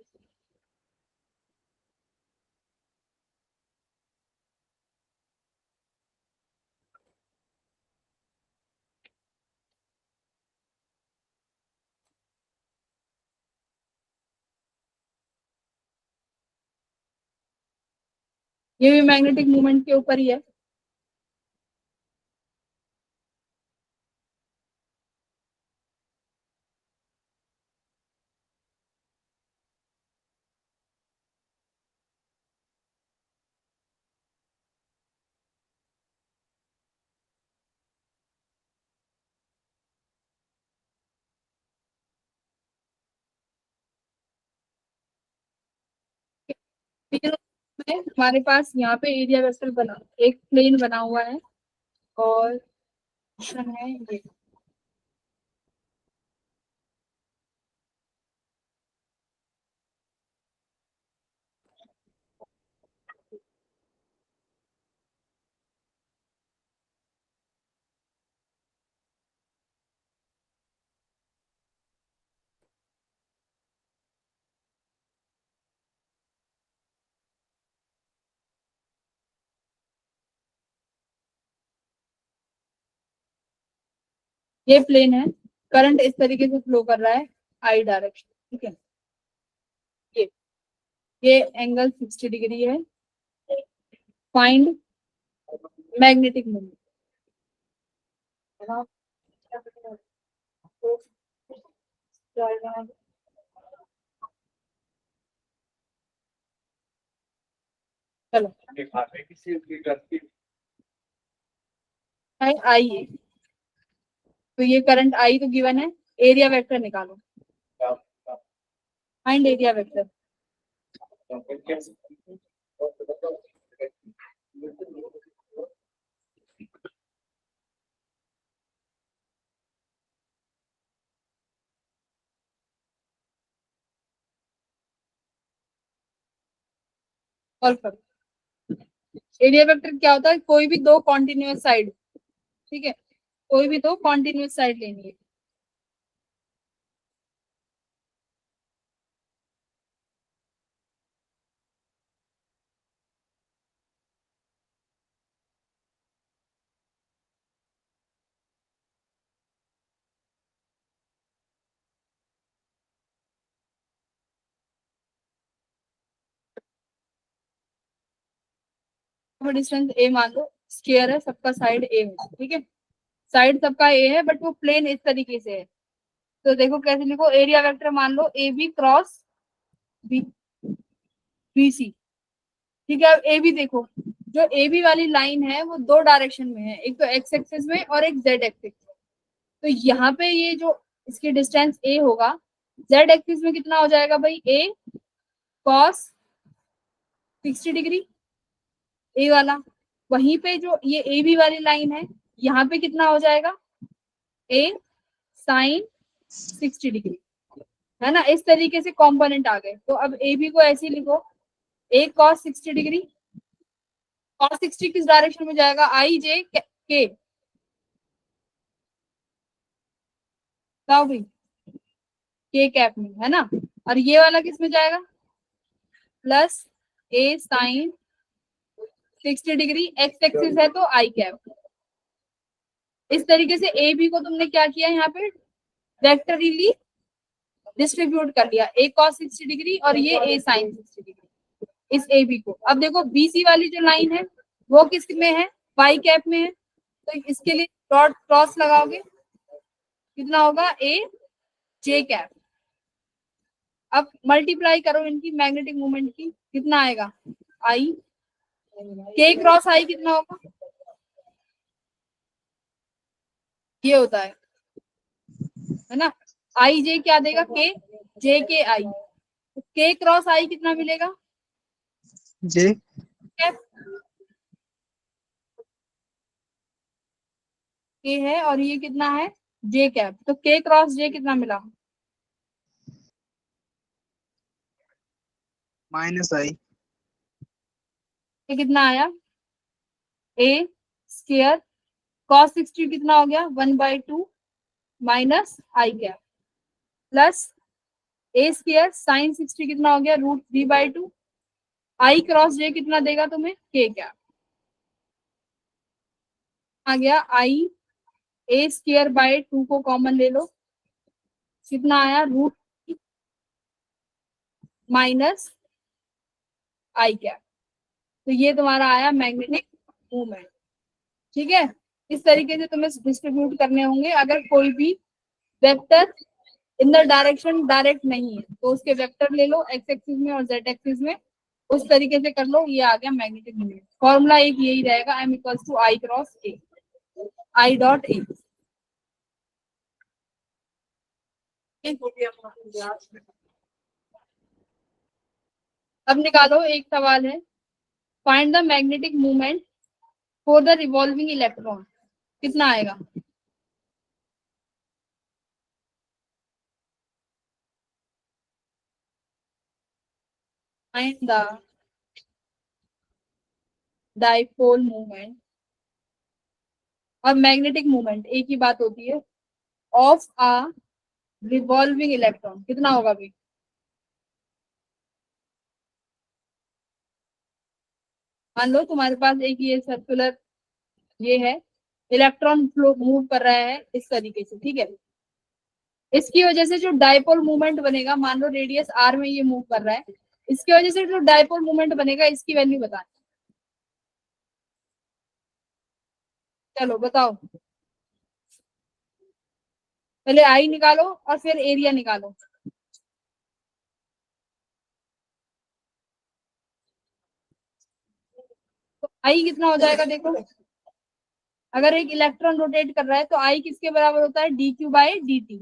ये भी मैग्नेटिक मूवमेंट के ऊपर ही है। फिर में हमारे पास यहाँ पे एरिया वेक्टर बना, एक प्लेन बना हुआ है, और क्वेश्चन है ये। ये प्लेन है, करंट इस तरीके से फ्लो कर रहा है, आई डायरेक्शन, ठीक है। ये ये एंगल 60 डिग्री है। Find magnetic moment. चलो, आई है, तो ये करंट आई तो गिवन है, एरिया वेक्टर निकालो। Find area vector. सॉल्व करो। एरिया वेक्टर क्या होता है, कोई भी दो कॉन्टिन्यूअस साइड, ठीक है, कोई भी दो कॉन्टिन्यूअस साइड लेनी है। डिस्टेंस ए मान लो, स्क्वायर है, सबका साइड ए है, ठीक है, साइड सबका ए है, बट वो प्लेन इस तरीके से है। तो देखो कैसे लिखो, एरिया वेक्टर मान लो A B cross B, B C, ठीक है। अब ए बी देखो, जो ए बी वाली लाइन है वो दो डायरेक्शन में है, एक तो एक्स एक्सिस में और एक जेड एक्सिस में। तो यहाँ पे ये जो इसकी डिस्टेंस ए होगा, जेड एक्सिस में कितना हो जाएगा भाई, ए कॉस 60 डिग्री, ए वाला। वहीं पे जो ये ए बी वाली लाइन है, यहाँ पे कितना हो जाएगा, ए साइन 60 डिग्री, है ना। इस तरीके से कंपोनेंट आ गए। तो अब ए बी को ऐसे ही लिखो, ए कॉस 60 डिग्री, कॉस 60 किस डायरेक्शन में जाएगा, आई जे के, भाई के कैप में, है ना। और ये वाला किस में जाएगा, प्लस ए साइन 60 डिग्री, एक्स एक्सिस है तो आई कैप। इस तरीके से ए बी को तुमने क्या किया, यहाँ पे वेक्टरली डिस्ट्रीब्यूट कर लिया, ए कॉस 60 डिग्री और ये ए साइन 60 डिग्री इस ए बी को। अब देखो बीसी वाली जो लाइन है वो किस में है, वाई कैप में है, तो इसके लिए डॉट क्रॉस लगाओगे, कितना होगा, ए जे कैप, अब मल्टीप्लाई करो इनकी मैग्नेटिक मोमेंट की, कितना आएगा, आई के क्रॉस आई कितना होगा, ये होता है ना। आई जे क्या देगा, के जे के आई, के क्रॉस आई कितना मिलेगा, जे के है और ये कितना है, जे कैप, तो के क्रॉस जे कितना मिला, माइनस आई ये कितना आया, ए स्क्वायर कॉस 60 कितना हो गया, 1/2 माइनस आई कैप प्लस ए स्क्वायर साइन 60 कितना हो गया, √3/2, आई क्रॉस जे कितना देगा तुम्हें, के कैप आ गया, आई ए स्क्वायर बाय 2 को कॉमन ले लो, कितना आया, रूट माइनस आई कैप, तो ये तुम्हारा आया मैग्नेटिक मूवमेंट। ठीक है, इस तरीके से तुम्हें डिस्ट्रीब्यूट करने होंगे। अगर कोई भी vector in the direction direct नहीं है तो उसके वेक्टर ले लो एक्स एक्सिस में और जेड एक्सिस में, उस तरीके से कर लो, ये आ गया मैग्नेटिक मोमेंट। फॉर्मूला एक यही रहेगा, M equals to I cross A, I dot A. अब निकालो, एक सवाल है, find the magnetic moment for the revolving electron, कितना आएगा, फाइंड द डाइपोल मूवमेंट और मैग्नेटिक मूवमेंट एक ही बात होती है, ऑफ अ रिवॉल्विंग इलेक्ट्रॉन कितना होगा भाई, मान लो तुम्हारे पास एक ये सर्कुलर ये है, इलेक्ट्रॉन फ्लो मूव कर रहा है इस तरीके से, ठीक है, इसकी वजह से जो डाइपोल मूवमेंट बनेगा, मान लो रेडियस आर में ये मूव कर रहा है, इसकी वजह से जो डाइपोल मूवमेंट बनेगा इसकी वैल्यू बताना, चलो बताओ, पहले आई निकालो और फिर एरिया निकालो। तो आई कितना हो जाएगा देखो, अगर एक इलेक्ट्रॉन रोटेट कर रहा है तो आई किसके बराबर होता है, dq/dt,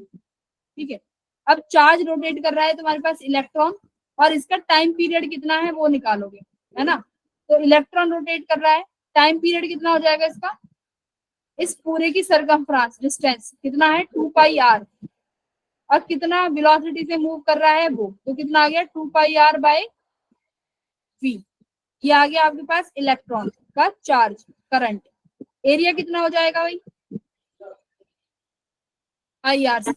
ठीक है। अब चार्ज रोटेट कर रहा है तुम्हारे पास इलेक्ट्रॉन, और इसका टाइम पीरियड कितना है वो निकालोगे, है ना। तो इलेक्ट्रॉन रोटेट कर रहा है, टाइम पीरियड कितना हो जाएगा इसका, इस पूरे की सरकमफ्रेंस डिस्टेंस कितना है, 2πr, और कितना वेलोसिटी से मूव कर रहा है वो, तो कितना आ गया, 2πr/v। ये आ गया आपके पास इलेक्ट्रॉन का चार्ज करंट। एरिया कितना हो जाएगा भाई, IR²,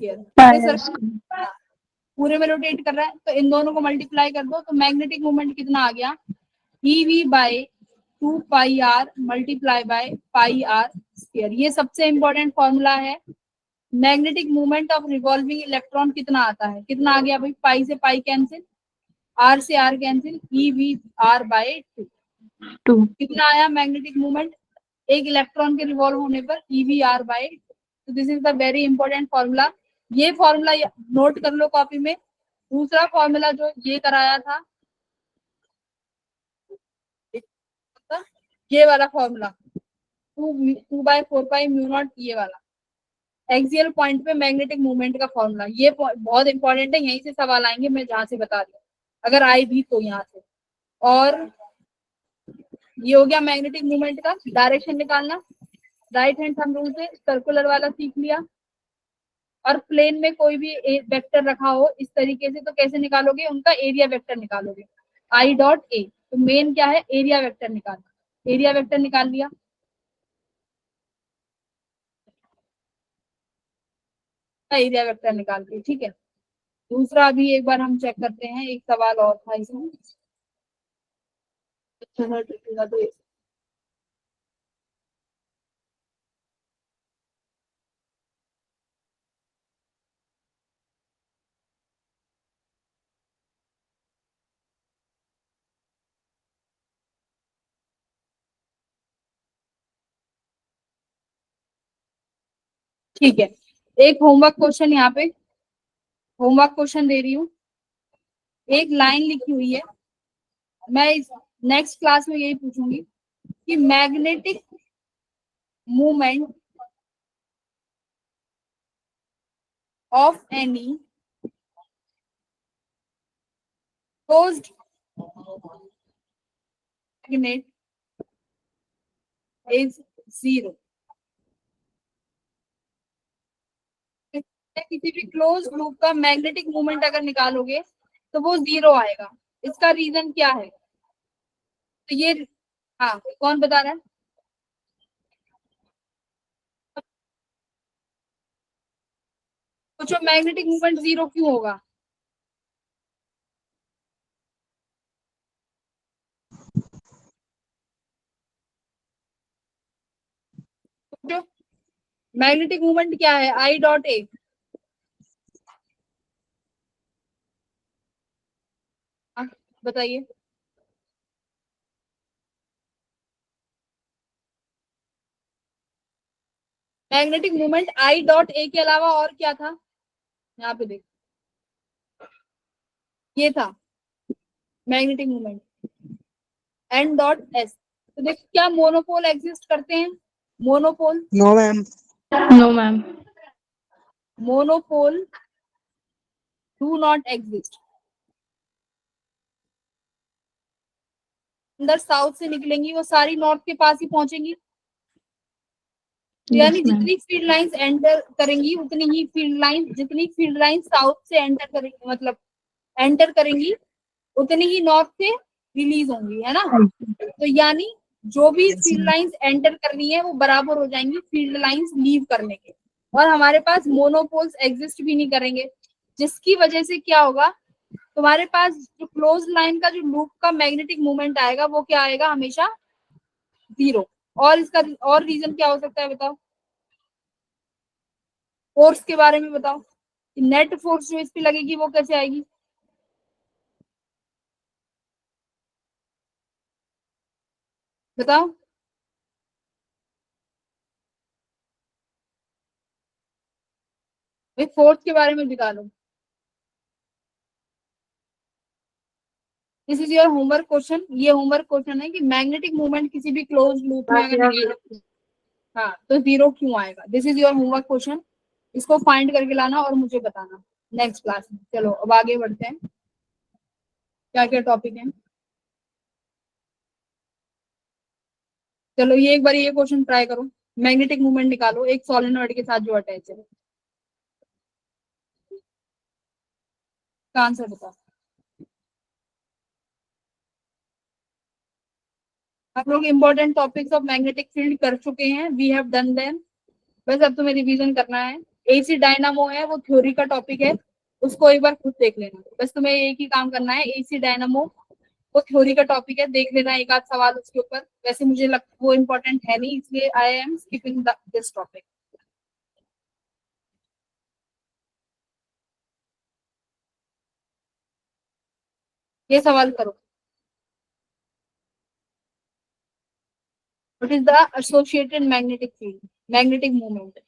पूरे में रोटेट कर रहा है तो इन दोनों को मल्टीप्लाई कर दो, तो मैग्नेटिक मोमेंट कितना आ गया, EV/2πr मल्टीप्लाई बाय πr²। ये सबसे इंपॉर्टेंट फॉर्मूला है। Magnetic movement of revolving electron कितना आता है, कितना आ गया भाई, पाई से पाई कैंसिल, आर से आर कैंसिल, EVR/2 कितना आया मैग्नेटिक मूवमेंट एक इलेक्ट्रॉन के रिवॉल्व होने पर, EVR/2। तो this is the very important formula, ये फॉर्मूला नोट कर लो कॉपी में। दूसरा फॉर्मूला जो ये कराया था, ये वाला फॉर्मूला 2/4π μ0, ये वाला एक्सियल पॉइंट पे मैग्नेटिक मूवमेंट का फॉर्मूला, ये बहुत इंपॉर्टेंट है, यहीं से सवाल आएंगे, मैं जहां से बता रही हूँ, अगर आई भी तो यहाँ से। और ये हो गया मैग्नेटिक मूवमेंट का डायरेक्शन निकालना, राइट हैंड थंब रूल से सर्कुलर वाला सीख लिया। और प्लेन में कोई भी वेक्टर रखा हो इस तरीके से तो कैसे निकालोगे, उनका एरिया वेक्टर निकालोगे, I.A। तो मेन क्या है, एरिया वेक्टर निकालना, एरिया वेक्टर निकाल लिया, एरिया वेक्टर निकाल के, ठीक है। दूसरा अभी एक बार हम चेक करते हैं, एक सवाल और था इसमें, अच्छा सा tricky था, तो ठीक है। एक होमवर्क क्वेश्चन यहाँ पे, होमवर्क क्वेश्चन दे रही हूँ, एक लाइन लिखी हुई है, मैं इस नेक्स्ट क्लास में यही पूछूंगी कि magnetic movement of any closed magnet is zero. किसी भी क्लोज लूप का मैग्नेटिक मूवमेंट अगर निकालोगे तो वो जीरो आएगा। इसका रीजन क्या है? तो ये, हाँ कौन बता रहा है? तो जो मैग्नेटिक मूवमेंट जीरो क्यों होगा? जो मैग्नेटिक मूवमेंट क्या है? I dot A. बताइए। Magnetic movement I dot A के अलावा और क्या था? यहाँ पे देख, ये था magnetic movement N dot S. तो देख, क्या मोनोपोल एग्जिस्ट करते हैं? Monopole, no ma'am. No ma'am. Monopole do not exist. अंदर साउथ से निकलेंगी वो सारी नॉर्थ के पास ही पहुंचेंगी। यानी Yes, ma'am. जितनी फील्ड लाइंस एंटर करेंगी उतनी ही फील्ड लाइन, जितनी फील्ड लाइन साउथ से एंटर करेंगी, मतलब एंटर करेंगी, उतनी ही नॉर्थ से रिलीज होंगी, है ना? तो यानी जो भी Yes, field ma'am. Lines enter करनी है वो बराबर हो जाएंगी फील्ड लाइंस लीव करने के। और हमारे पास मोनोपोल्स एग्जिस्ट भी नहीं करेंगे, जिसकी वजह से क्या होगा, तुम्हारे पास जो क्लोज लाइन का जो लूप का मैग्नेटिक मूवमेंट आएगा वो क्या आएगा? हमेशा जीरो। और इसका और रीजन क्या हो सकता है बताओ? फोर्स के बारे में बताओ, नेट फोर्स जो इस पे लगेगी वो कैसे आएगी? बताओ। भाई फोर्स के बारे में निकालो। This is your homework question. ये होमवर्क क्वेश्चन है कि मैग्नेटिक मूवमेंट किसी भी क्लोज लूप में अगर निकालो, हाँ, तो जीरो क्यों आएगा? This is your homework question. इसको फाइंड करके लाना और मुझे बताना नेक्स्ट क्लास में। चलो अब आगे बढ़ते हैं, क्या क्या टॉपिक है। चलो ये एक बार ये क्वेश्चन ट्राई करो, मैग्नेटिक मूवमेंट निकालो एक सोलेनॉइड के साथ जो अटैच है। इसका आंसर बताओ। आप लोग important topics of magnetic field कर चुके हैं, वी हैव डन देम। बस अब तुम्हें रिवीजन करना है। एसी डायनामो है वो थ्योरी का टॉपिक है, उसको एक बार खुद देख लेना। बस तुम्हें एक ही काम करना है, एसी डायनामो वो थ्योरी का टॉपिक है, देख लेना एक आध सवाल उसके ऊपर। वैसे मुझे लगता वो इम्पोर्टेंट है नहीं, इसलिए I am skipping this topic. ये सवाल करो, what is the associated magnetic field, magnetic movement?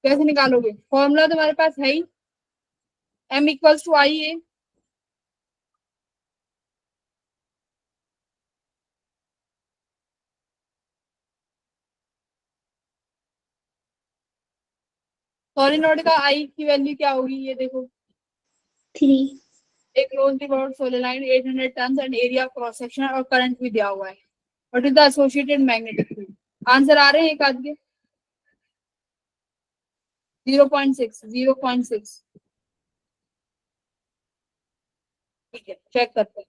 कैसे निकालोगे? फॉर्मूला तुम्हारे पास है ही, M equals to I A. Solenoid का आई की वैल्यू क्या होगी ये देखो, 3. एक close devolved solenoid 800 turn and area cross section और करंट भी दिया हुआ है। What is the associated magnetic field? Answer आ रहे हैं एक आध के? 0.6, 0.6। ठीक है, चेक करते हैं।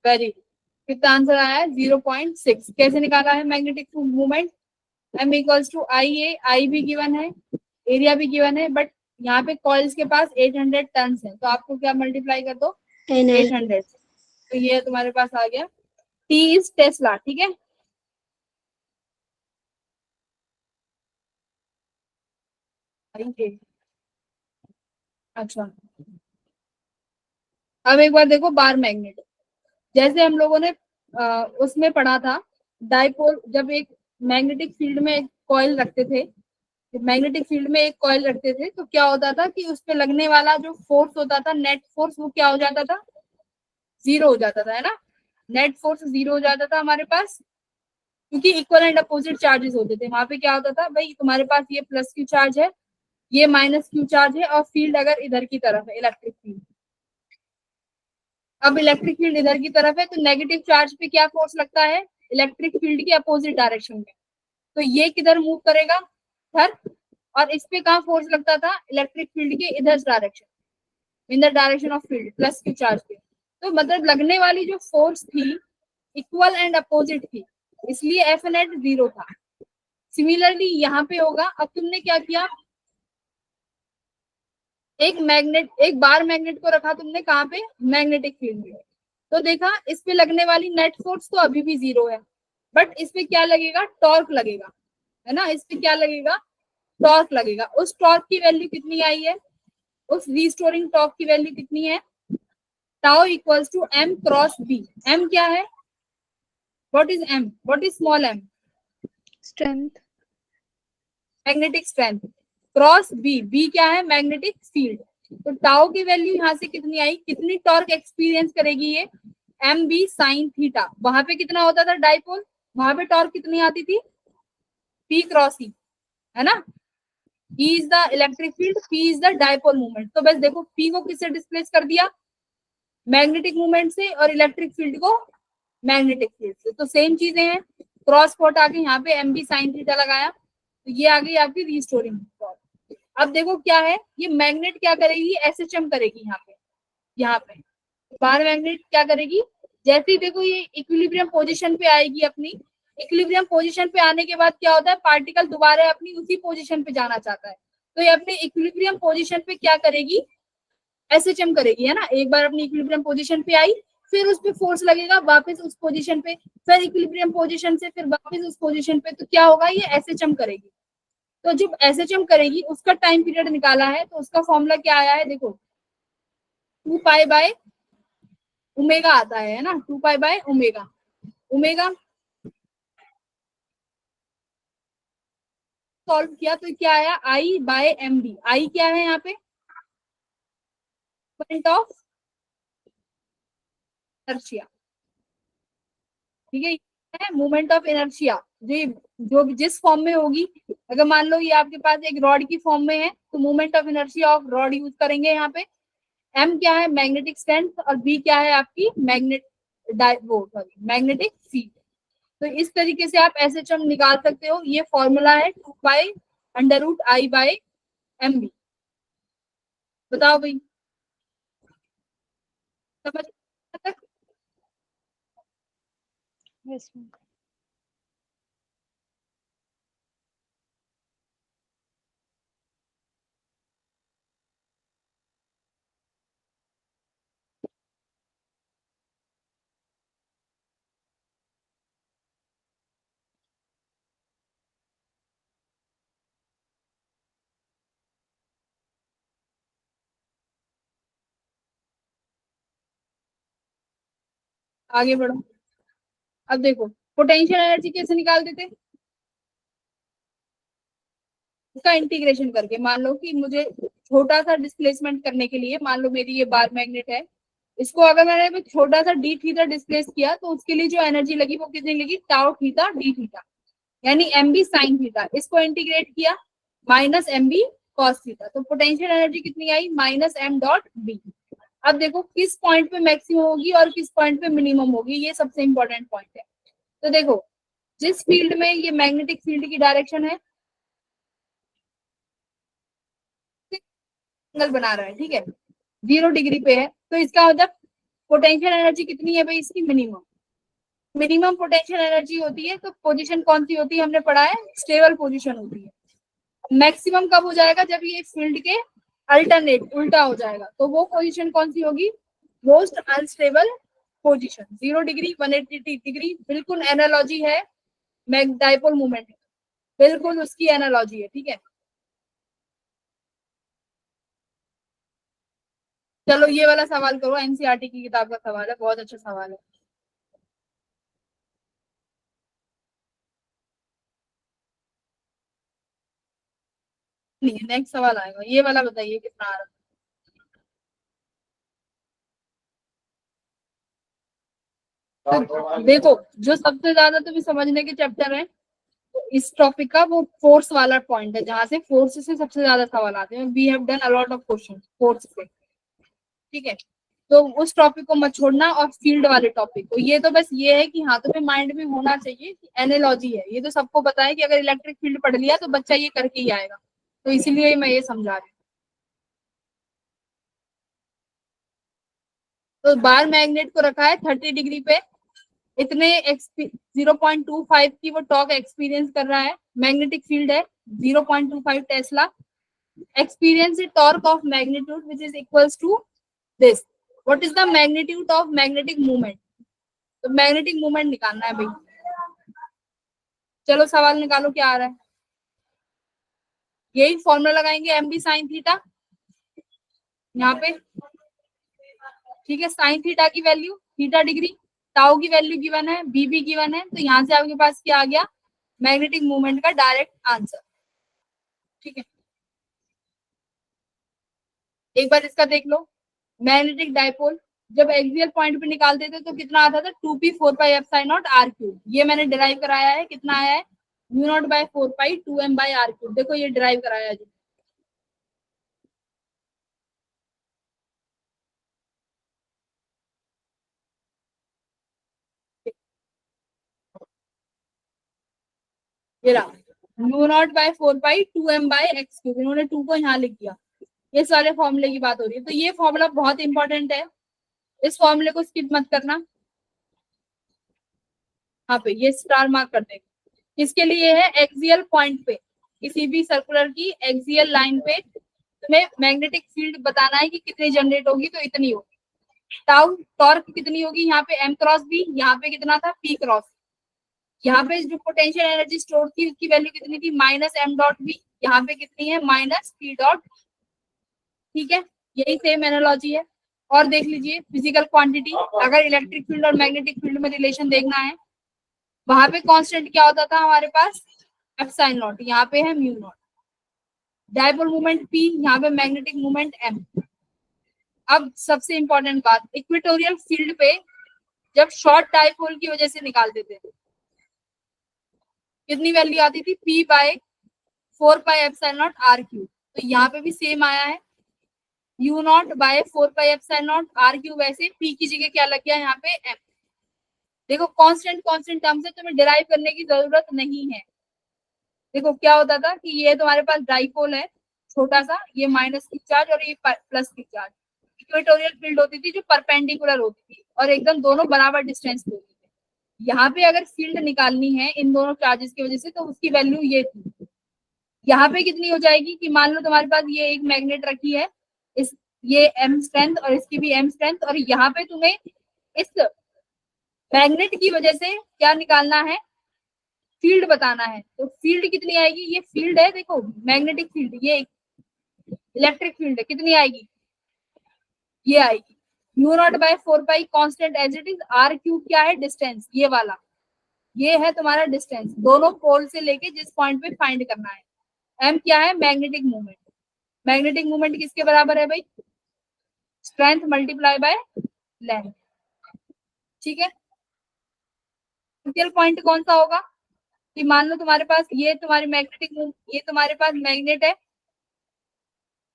वेरी गुड, कितना आंसर आया है? 0.6। कैसे निकाला है magnetic movement? M equals to I A, I भी गिवन है, एरिया भी गिवन है, बट यहाँ पे कॉइल्स के पास 800 टन है, तो आपको क्या मल्टीप्लाई कर दो? 800। तो ये तुम्हारे पास आ गया, टी इज टेस्ला, ठीक है। अच्छा, अब एक बार देखो बार मैग्नेट, जैसे हम लोगों ने उसमें पढ़ा था डाइपोल, जब एक मैग्नेटिक फील्ड में एक कॉइल रखते थे, मैग्नेटिक फील्ड में एक कॉइल रखते थे, तो क्या होता था कि उस पे लगने वाला जो फोर्स होता था, नेट फोर्स, वो क्या हो जाता था, जीरो हो जाता था, है ना। नेट फोर्स जीरो हो जाता था हमारे पास, क्योंकि इक्वल एंड अपोजिट चार्जेस होते थे। वहां पे क्या होता था भाई, तुम्हारे पास ये प्लस क्यू चार्ज है, ये माइनस क्यू चार्ज है, और फील्ड अगर इधर की तरफ है, इलेक्ट्रिक फील्ड, अब इलेक्ट्रिक फील्ड इधर की तरफ है, तो नेगेटिव चार्ज पे क्या फोर्स लगता है, इलेक्ट्रिक फील्ड के अपोजिट डायरेक्शन में, तो ये किधर मूव करेगा, इधर, और इस पे कहाँ फोर्स लगता था, इलेक्ट्रिक फील्ड के इधर direction, in the direction of field, plus Q charge पे। तो मतलब लगने वाली जो फोर्स थी इक्वल एंड अपोजिट थी, इसलिए एफ नेट जीरो था। सिमिलरली यहाँ पे होगा, अब तुमने क्या किया, एक बार मैग्नेट को रखा तुमने कहाँ पे, मैग्नेटिक फील्ड में, तो देखा इस पे लगने वाली नेट फोर्स तो अभी भी जीरो है, बट इस पे क्या लगेगा, टॉर्क लगेगा, है ना, इस पे क्या लगेगा, टॉर्क लगेगा। उस टॉर्क की वैल्यू कितनी आई है, उस रीस्टोरिंग टॉर्क की वैल्यू कितनी है, tau equals to M cross B. M क्या है, what is M, what is small M, Strength. Magnetic strength, cross B, B क्या है, मैग्नेटिक फील्ड। तो टाउ की वैल्यू यहाँ से कितनी आई, कितनी टॉर्क एक्सपीरियंस करेगी ये, एम बी साइन थीटा। वहां पे कितना होता था डाइपोल, वहां पे टॉर्क कितनी आती थी, पी क्रॉस ई, है ना। E is the electric field, P is the dipole movement. तो बस देखो P को किससे डिस्प्लेस कर दिया, मैग्नेटिक मूवमेंट से, और इलेक्ट्रिक फील्ड को मैग्नेटिक फील्ड से। तो सेम चीजें हैं, क्रॉस पोर्ट आके यहाँ पे एम बी साइन थीटा लगाया, तो ये आ गई आपकी रीस्टोरिंग टॉर्क। अब देखो क्या है, ये मैग्नेट क्या करेगी, एसएचएम करेगी यहाँ पे बाहर मैग्नेट क्या करेगी, जैसे ही देखो ये इक्विलिब्रियम पोजीशन पे आएगी अपनी, इक्विलिब्रियम पोजीशन पे आने के बाद क्या होता है, पार्टिकल दोबारा अपनी उसी पोजीशन पे जाना चाहता है, तो ये अपने इक्विलिब्रियम पोजीशन पे क्या करेगी, एसएचएम करेगी, है ना। एक बार अपनी इक्विलिब्रियम पोजीशन पे आई, फिर उस पे फोर्स लगेगा वापस उस पोजीशन पे, फिर इक्विलिब्रियम पोजीशन से फिर वापस उस पोजीशन पे, तो क्या होगा, ये एसएचएम करेगी। तो जब एसएचएम करेगी, उसका टाइम पीरियड निकाला है, तो उसका फॉर्मूला क्या आया है, देखो 2 पाई बाय ओमेगा आता है ना, 2 pi by omega, omega solve किया तो क्या आया, आई बाय एम बी। आई क्या है यहाँ पे, मोमेंट ऑफ इनर्शिया, ठीक है, मोमेंट ऑफ इनर्शिया, जो जिस फॉर्म में होगी, अगर मान लो ये आपके पास एक रॉड की फॉर्म में है, तो moment of inertia of rod use करेंगे यहाँ पे। एम क्या है, मैग्नेटिक स्ट्रेंथ, और बी क्या है आपकी मैग्नेटिक फील्ड। तो इस तरीके से आप एसएचएम निकाल सकते हो, ये फॉर्मूला है 2 by under root I by M B. बताओ भाई, समझ तक? Yes, ma'am. आगे बढ़ो। अब देखो पोटेंशियल एनर्जी कैसे निकाल देते, इसका इंटीग्रेशन करके। मान लो कि मुझे छोटा सा डिस्प्लेसमेंट करने के लिए, मान लो मेरी ये बार मैग्नेट है, इसको अगर मैंने छोटा सा डी थीटा डिस्प्लेस किया, तो उसके लिए जो एनर्जी लगी वो कितनी लगी, टाउ थीटा डी थीटा, यानी एम बी साइन थीटा। इसको इंटीग्रेट किया, minus M B cos theta, तो पोटेंशियल एनर्जी कितनी आई, माइनस एम डॉट बी। अब देखो किस पॉइंट पे मैक्सिमम होगी और किस पॉइंट पे मिनिमम होगी, ये सबसे इंपॉर्टेंट पॉइंट है। तो देखो जिस फील्ड में ये मैग्नेटिक फील्ड की डायरेक्शन है, एंगल बना रहा है, ठीक है, 0 डिग्री पे है, तो इसका मतलब पोटेंशियल एनर्जी कितनी है भाई, इसकी मिनिमम। मिनिमम पोटेंशियल एनर्जी होती है, तो पोजीशन कौन सी होती है, हमने पढ़ा है, स्टेबल पोजीशन होती है। मैक्सिमम कब हो जाएगा, जब ये फील्ड के अल्टरनेट उल्टा हो जाएगा, तो वो पोजीशन कौन सी होगी, most unstable position 0 degree 180 degree, बिल्कुल एनालॉजी है डाइपोल मोमेंट, बिल्कुल उसकी एनालॉजी है, ठीक है। चलो ये वाला सवाल करो, एनसीईआरटी की किताब का सवाल है, बहुत अच्छा सवाल है। नहीं, नेक्स्ट सवाल आएगा, ये वाला बताइए कितना आ रहा है। तो देखो, जो सबसे ज्यादा तुम्हें समझने के चैप्टर है तो इस टॉपिक का वो फोर्स वाला पॉइंट है, जहां से फोर्स से सबसे ज्यादा सवाल आते हैं। We have done a lot of question force से, ठीक है। तो उस टॉपिक को मत छोड़ना, और फील्ड वाले टॉपिक को। ये तो बस ये है कि हाँ, तुम्हें माइंड में होना चाहिए कि एनालॉजी है, ये तो सबको पता है कि अगर इलेक्ट्रिक फील्ड पढ़ लिया तो बच्चा ये करके ही आएगा, तो इसीलिए मैं ये समझा रही हूँ। तो बार मैग्नेट को रखा है 30 डिग्री पे, इतने 0.25 की वो टॉर्क एक्सपीरियंस कर रहा है, मैग्नेटिक फील्ड है 0.25 Tesla, experience a torque of magnitude which is equals to this. What is the magnitude of magnetic moment? तो मैग्नेटिक मूवमेंट निकालना है भाई। चलो सवाल निकालो, क्या आ रहा है। यही फॉर्मूला लगाएंगे, एम बी साइन थीटा यहाँ पे, ठीक है। साइन थीटा की वैल्यू थीटा डिग्री, टाउ की वैल्यू गिवन है, बी भी गिवन है, तो यहाँ से आपके पास क्या आ गया, मैग्नेटिक मूवमेंट का डायरेक्ट आंसर, ठीक है। एक बार इसका देख लो, मैग्नेटिक डाइपोल जब एक्सियल पॉइंट पे निकालते थे तो कितना आता था, 2p4πε0 r3। ये मैंने डिराइव कराया है, कितना आया है, μ0/4π 2m/r3। देखो ये डिराइव कराया है जी। ये रहा μ0/4π 2m/x3, इन्होंने 2 को यहाँ लिख दिया। ये सारे फॉर्मूले की बात हो रही है, तो ये फॉर्मूला बहुत इंपॉर्टेंट है, इस फॉर्मूले को स्किप मत करना। हाँ पे ये स्टार मार्क कर देगा, किसके लिए है, एक्सियल पॉइंट पे, किसी भी सर्कुलर की एक्सियल लाइन पे तुम्हें मैग्नेटिक फील्ड बताना है कि कितनी जनरेट होगी, तो इतनी होगी। टाउ टॉर्क कितनी होगी, यहाँ पे m क्रॉस b, यहाँ पे कितना था p क्रॉस, यहाँ पे जो पोटेंशियल एनर्जी स्टोर थी उसकी वैल्यू कितनी थी, -m.v, यहाँ पे कितनी है, -p. ठीक है, यही सेम एनालॉजी है। और देख लीजिए फिजिकल क्वांटिटी, अगर इलेक्ट्रिक फील्ड और मैग्नेटिक फील्ड में रिलेशन देखना है, वहां पे कांस्टेंट क्या होता था हमारे पास, एप्सिलॉन नॉट, यहाँ पे है mu naught. Dipole movement P, यहाँ पे मैग्नेटिक मूवमेंट M। अब सबसे इंपॉर्टेंट बात, इक्वेटोरियल फील्ड पे जब शॉर्ट डायपोल की वजह से निकालते थे, कितनी वैल्यू आती थी, P/4πε0 r3। तो यहाँ पे भी सेम आया है, u0/4πε0 r3। वैसे P की जगह क्या लग गया यहाँ पे, M। देखो कांस्टेंट टर्म से तुम्हें डिराइव करने की जरूरत नहीं है। देखो क्या होता था कि ये तुम्हारे पास डाइपोल है छोटा सा, ये माइनस की चार्ज और ये प्लस की चार्ज, इक्वेटोरियल फील्ड होती थी जो परपेंडिकुलर होती थी और एकदम दोनों बराबर डिस्टेंस पे होती थी। यहाँ पे अगर फील्ड निकालनी है इन दोनों चार्जेस की वजह से, तो उसकी वैल्यू ये थी। यहाँ पे कितनी हो जाएगी कि मान लो तुम्हारे पास ये एक मैग्नेट रखी है, इस ये m स्ट्रेंथ और इसकी भी m स्ट्रेंथ, और यहाँ पे तुम्हें इस मैग्नेट की वजह से क्या निकालना है, फील्ड बताना है। तो फील्ड कितनी आएगी, ये फील्ड है देखो मैग्नेटिक फील्ड, ये इलेक्ट्रिक फील्ड है, कितनी आएगी, ये आएगी μ0/4π constant as it is, r3 क्या है, डिस्टेंस, ये वाला, ये है तुम्हारा डिस्टेंस दोनों पोल से लेके जिस पॉइंट पे फाइंड करना है। m क्या है, मैग्नेटिक मूवमेंट। मैग्नेटिक मूवमेंट किसके बराबर है भाई, स्ट्रेंथ मल्टीप्लाई बाय लेंथ, ठीक है। क्रिटिकल पॉइंट कौन सा होगा कि मान लो तुम्हारे पास ये तुम्हारी ये तुम्हारे पास मैग्नेट है,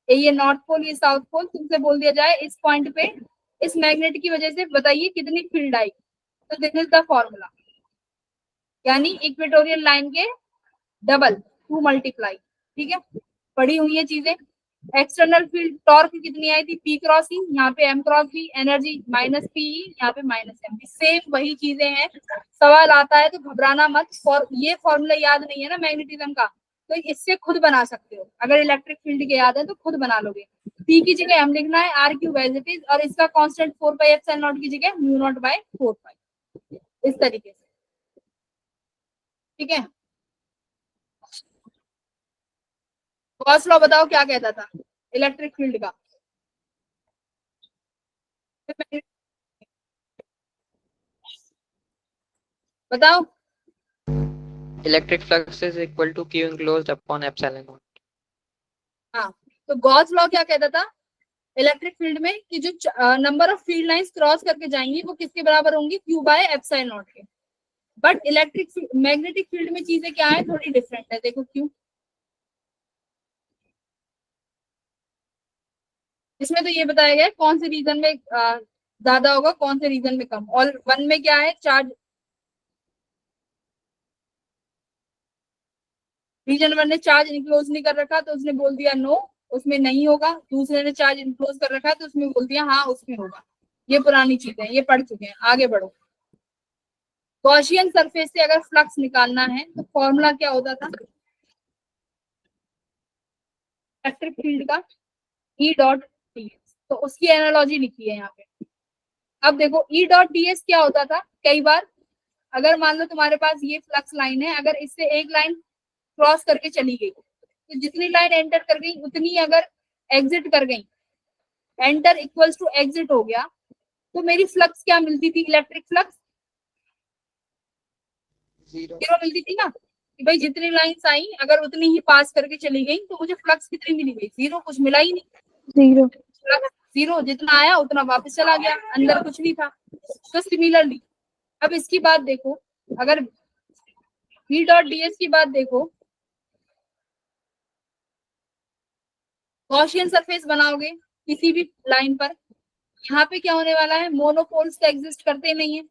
ये नॉर्थ पोल ये साउथ पोल, तुमसे बोल दिया जाए इस पॉइंट पे इस मैग्नेट की वजह से बताइए कितनी फील्ड आई, तो दिस इज द फॉर्मूला, यानी इक्वेटोरियल लाइन के डबल 2 मल्टीप्लाई, ठीक है। पढ़ी हुई है चीजें। एक्सटर्नल फील्ड टॉर्क कितनी आई थी, P क्रॉस E, यहाँ पे M cross B, energy -P, यहाँ पे -M। सेम वही चीजें हैं। सवाल आता है तो घबराना मत, ये फॉर्मूला याद नहीं है ना मैग्नेटिज्म का, तो इससे खुद बना सकते हो। अगर इलेक्ट्रिक फील्ड के याद है तो खुद बना लोगे। P की जगह m लिखना है, r cube as it is, और इसका कांस्टेंट 4 पाई एप्सिलॉन नॉट की जगह म्यू नॉट बाय 4 पाई, इस तरीके से। ठीक है, गॉस लॉ बताओ क्या कहता था इलेक्ट्रिक फील्ड का? बताओ। Electric flux is equal to Q enclosed upon epsilon naught. हाँ, तो गॉस लॉ क्या कहता था इलेक्ट्रिक फील्ड में कि जो number of field lines cross करके जाएंगी वो किसके बराबर होंगी, क्यू बाय एप्सिलॉन नॉट के। बट इलेक्ट्रिक मैग्नेटिक फील्ड में चीजें क्या है, थोड़ी डिफरेंट है। देखो क्यों, इसमें तो ये बताया गया है कौन से रीजन में ज्यादा होगा, कौन से रीजन में कम। और वन में क्या है, चार्ज रीजन वन ने चार्ज इनक्लोज नहीं कर रखा तो उसने बोल दिया नो, उसमें नहीं होगा। दूसरे ने चार्ज इनक्लोज कर रखा तो उसमें बोल दिया हाँ उसमें होगा। ये पुरानी चीजें, ये पढ़ चुके हैं, आगे बढ़ो। गॉसियन सरफेस से अगर फ्लक्स निकालना है तो फॉर्मूला क्या होता था इलेक्ट्रिक फील्ड का, ई डॉट डी एस। तो उसकी एनालॉजी लिखी है यहाँ पे। अब देखो ई डॉट डी एस क्या होता था, कई बार अगर मान लो तुम्हारे पास ये फ्लक्स लाइन है, अगर इससे एक लाइन क्रॉस करके चली गई तो जितनी लाइन एंटर कर गई उतनी अगर एग्जिट कर गई, एंटर इक्वल्स टू एग्जिट हो गया, तो मेरी फ्लक्स क्या मिलती थी, इलेक्ट्रिक फ्लक्स Zero. जीरो मिलती थी ना। कि भाई जितनी लाइंस आई अगर उतनी ही पास करके चली गई तो मुझे फ्लक्स कितनी मिली गई, जीरो, कुछ मिला ही नहीं। Zero. फ्लक्स जीरो, जितना आया उतना वापस चला गया, अंदर कुछ नहीं था। तो सिमिलरली अब इसकी बात देखो, अगर v डॉट ds की बात देखो, गॉसियन सरफेस बनाओगे किसी भी लाइन पर, यहाँ पे क्या होने वाला है, मोनोपोल्स तो एग्जिस्ट करते नहीं है,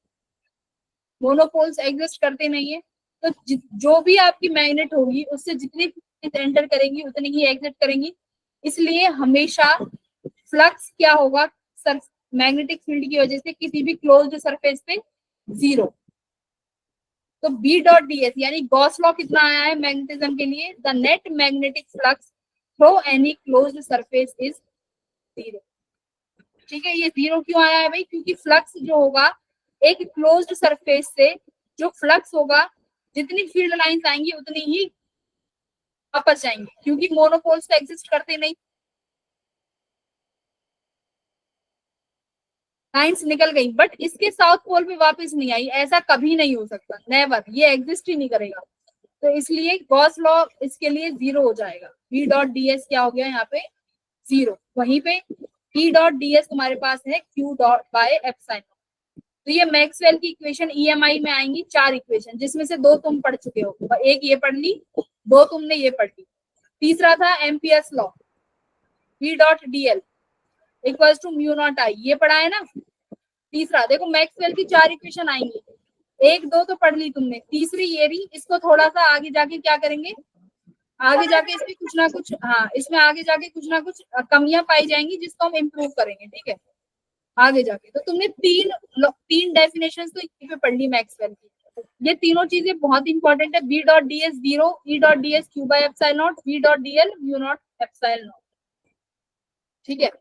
मोनोपोल्स एग्जिस्ट करते नहीं है। तो जो भी आपकी मैग्नेट होगी उससे जितनी एंटर करेंगी उतनी ही एग्जिट करेंगी। इसलिए हमेशा फ्लक्स क्या होगा, मैग्नेटिक फील्ड की वजह से किसी भी क्लोज्ड सरफेस पे जीरो। तो बी डॉट डी एस यानी गॉस लॉ कितना आया है मैग्नेटिज्म के लिए, the net magnetic flux through any closed surface is zero. ठीक है, ये जीरो क्यों आया है भाई, क्योंकि फ्लक्स जो होगा एक क्लोज्ड सरफेस से जो फ्लक्स होगा, जितनी फील्ड लाइंस आएंगी उतनी ही वापस जाएंगी, क्योंकि मोनोपोल्स तो एग्जिस्ट करते नहीं। लाइंस निकल गई बट इसके साउथ पोल पे वापस नहीं आई, ऐसा कभी नहीं हो सकता, नेवर, ये एग्जिस्ट ही नहीं करेगा। तो इसलिए गॉस लॉ इसके लिए जीरो हो जाएगा। v डॉट डी एस क्या हो गया यहाँ पे, जीरो। वहीं पे e डॉट डी एस तुम्हारे पास है q डॉट बाय एप्सिलॉन। तो ये मैक्सवेल की इक्वेशन ईएमआई में आएंगी, 4 इक्वेशन, जिसमें से 2 तुम पढ़ चुके हो, एक ये पढ़ ली, 2 तुमने ये पढ़ ली। तीसरा था Ampere's law, v dot D L equals to mu naught I, ये पढ़ा है ना। तीसरा देखो मैक्सवेल की 4 इक्वेशन आएंगी, 1 2 तो पढ़ ली तुमने, तीसरी ये रही, इसको थोड़ा सा आगे जाके क्या करेंगे, आगे जाके इसमें कुछ ना कुछ, हाँ इसमें आगे जाके कुछ ना कुछ कमियां पाई जाएंगी जिसको हम इम्प्रूव करेंगे। ठीक है, आगे जाके तो तुमने तीन डेफिनेशन तो यहीं पे पढ़ ली मैक्सवेल की। ये तीनों चीजें बहुत इंपॉर्टेंट है। B dot D S zero, E dot D S Q by epsilon naught, V dot D L mu naught epsilon naught. ठीक है,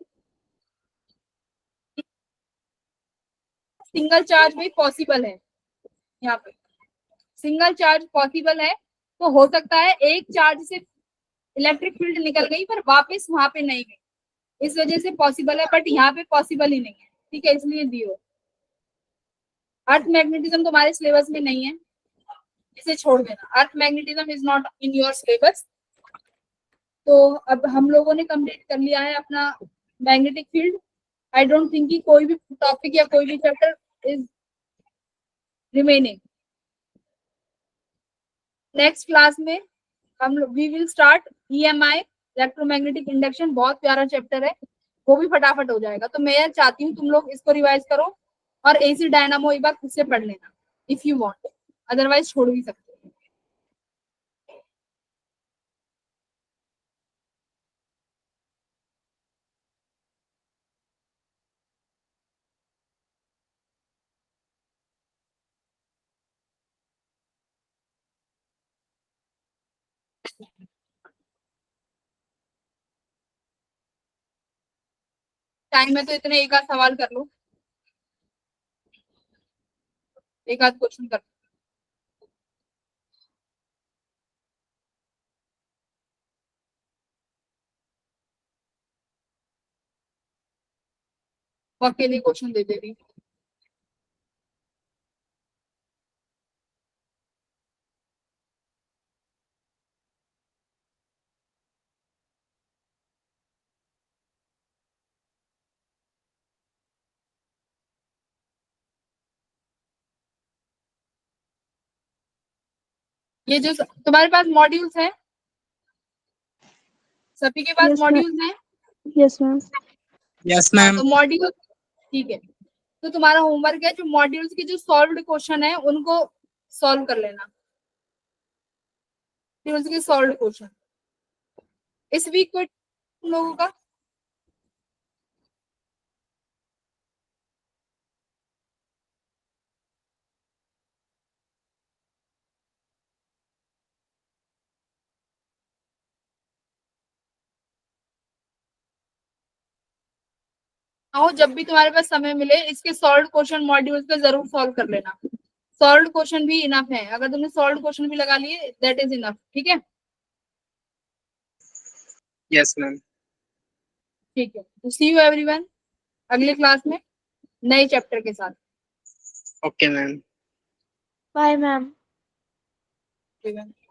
सिंगल चार्ज भी पॉसिबल है, यहाँ पे सिंगल चार्ज पॉसिबल है। तो हो सकता है एक चार्ज से इलेक्ट्रिक फील्ड निकल गई पर वापस वहां पे नहीं गई, इस वजह से पॉसिबल है, बट यहाँ पे पॉसिबल ही नहीं है। ठीक है, इसलिए जीरो। अर्थ मैग्नेटिज्म तुम्हारे सिलेबस में नहीं है, इसे छोड़ देना, earth magnetism is not in your syllabus. तो अब हम लोगों ने कंप्लीट कर लिया है अपना magnetic field. I don't think कि कोई भी टॉपिक या कोई भी chapter is remaining. Next class में हम we will start EMI, electromagnetic induction, बहुत प्यारा चैप्टर है, वो भी फटाफट हो जाएगा। तो मैं चाहती हूँ तुम लोग इसको रिवाइज करो और एसी डायनामो एक बार खुद से पढ़ लेना इफ यू वांट, अदरवाइज छोड़ भी सकते हो। टाइम है तो इतने एक आध सवाल कर लो, एक आध क्वेश्चन कर लो। वो अकेले क्वेश्चन दे दे रही। ये जो तुम्हारे पास मॉड्यूल्स हैं, सभी के पास Yes, ma'am. मॉड्यूल्स हैं। Yes, ma'am. यस हाँ, मैम। तो मॉड्यूल ठीक है, तो तुम्हारा होमवर्क है जो मॉड्यूल्स के जो सॉल्व्ड क्वेश्चन है उनको सॉल्व कर लेना, मॉड्यूल्स के सॉल्व्ड क्वेश्चन इस वीक को तुम लोगों का। आओ जब भी तुम्हारे पास समय मिले इसके सॉल्व्ड क्वेश्चन मॉड्यूल्स पे जरूर सॉल्व कर लेना। सॉल्व्ड क्वेश्चन भी इनफ है, अगर तुमने सॉल्व्ड क्वेश्चन भी लगा लिए दैट इज इनफ। ठीक है, यस मैम। ठीक है, तो सी यू एवरीवन अगले क्लास में नए चैप्टर के साथ। Okay ma'am. Bye, ma'am. ठीक है।